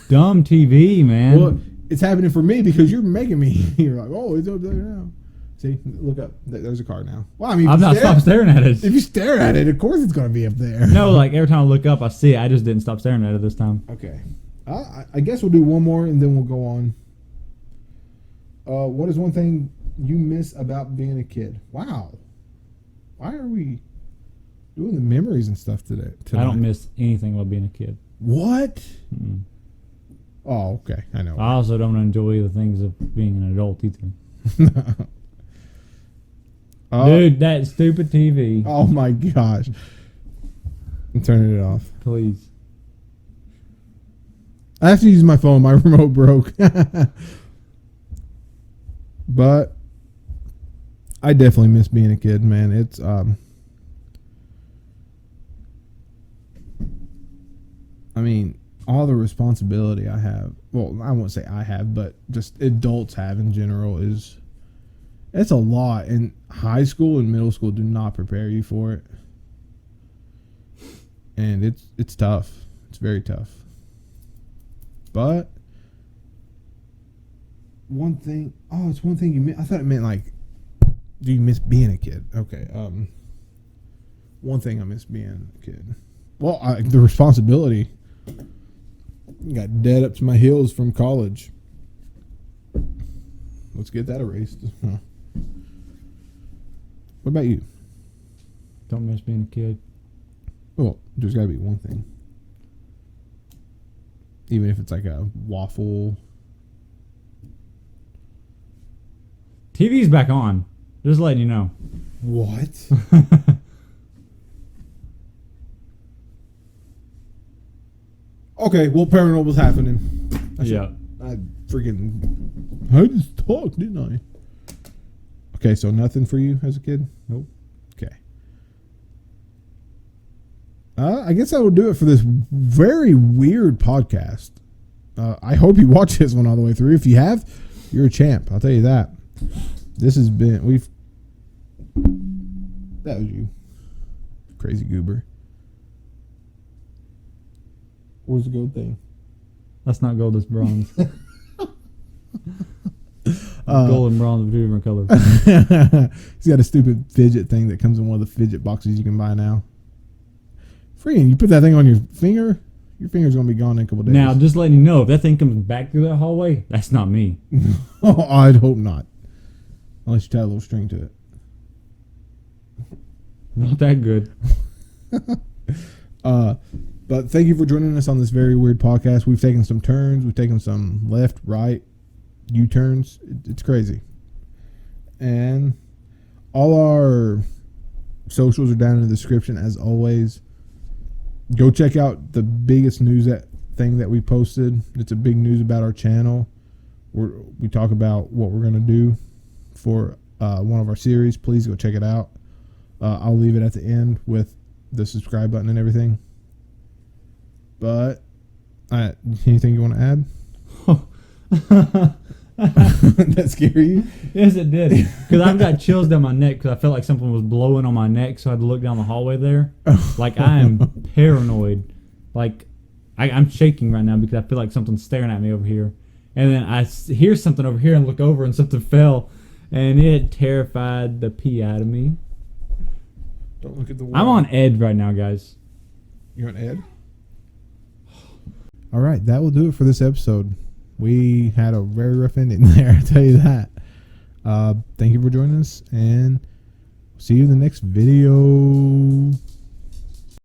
dumb TV, man. Well, it's happening for me because you're making me. You're like, oh, it's up there now. See, look up. There's a car now. Well, I mean, I've not stopped staring at it. If you stare at it, of course it's going to be up there. No, like every time I look up, I see it. I just didn't stop staring at it this time. Okay. I guess we'll do one more and then we'll go on. What is one thing you miss about being a kid? Wow. Why are we doing the memories and stuff today? I don't miss anything about being a kid. What? Mm-mm. Oh, okay. I know. I also don't enjoy the things of being an adult either. Dude, that stupid TV. Oh my gosh. I'm turning it off. Please. I have to use my phone. My remote broke. But I definitely miss being a kid, man. It's I mean, all the responsibility I have. Well, I won't say I have, but just adults have in general it's a lot. And high school and middle school do not prepare you for it. And it's tough. It's very tough. But one thing, it's one thing you miss. I thought it meant like, do you miss being a kid? Okay. One thing I miss being a kid. Well, the responsibility. Got dead up to my heels from college. Let's get that erased. Huh. What about you? Don't miss being a kid. Well, there's got to be one thing. Even if it's like a waffle. TV's back on. Just letting you know. What? Okay, well, paranormal's happening. Yeah. I just talked, didn't I? Okay, so nothing for you as a kid? Nope. Okay. I guess that will do it for this very weird podcast. I hope you watch this one all the way through. If you have, you're a champ. I'll tell you that. This has been, that was you. Crazy goober. Where's the gold thing? That's not gold, it's bronze. Gold and bronze are two different colors. He's got a stupid fidget thing that comes in one of the fidget boxes you can buy now. Freaking, you put that thing on your finger, your finger's going to be gone in a couple days. Now, just letting you know, if that thing comes back through that hallway, that's not me. Oh, I'd hope not. Unless you tie a little string to it. Not that good. But thank you for joining us on this very weird podcast. We've taken some turns. We've taken some left, right, U-turns. It's crazy. And all our socials are down in the description as always. Go check out the biggest news thing that we posted. It's a big news about our channel. We talk about what we're going to do for one of our series. Please go check it out. I'll leave it at the end with the subscribe button and everything. But anything you want to add? That scare you? Yes, it did. Because I've got chills down my neck because I felt like something was blowing on my neck, so I had to look down the hallway there. Like, I am paranoid. Like, I'm shaking right now because I feel like something's staring at me over here. And then I hear something over here and look over and something fell. And it terrified the pee out of me. Don't look at the wall. I'm on edge right now, guys. You're on ed? All right, that will do it for this episode. We had a very rough ending there, I tell you that. Thank you for joining us, and see you in the next video.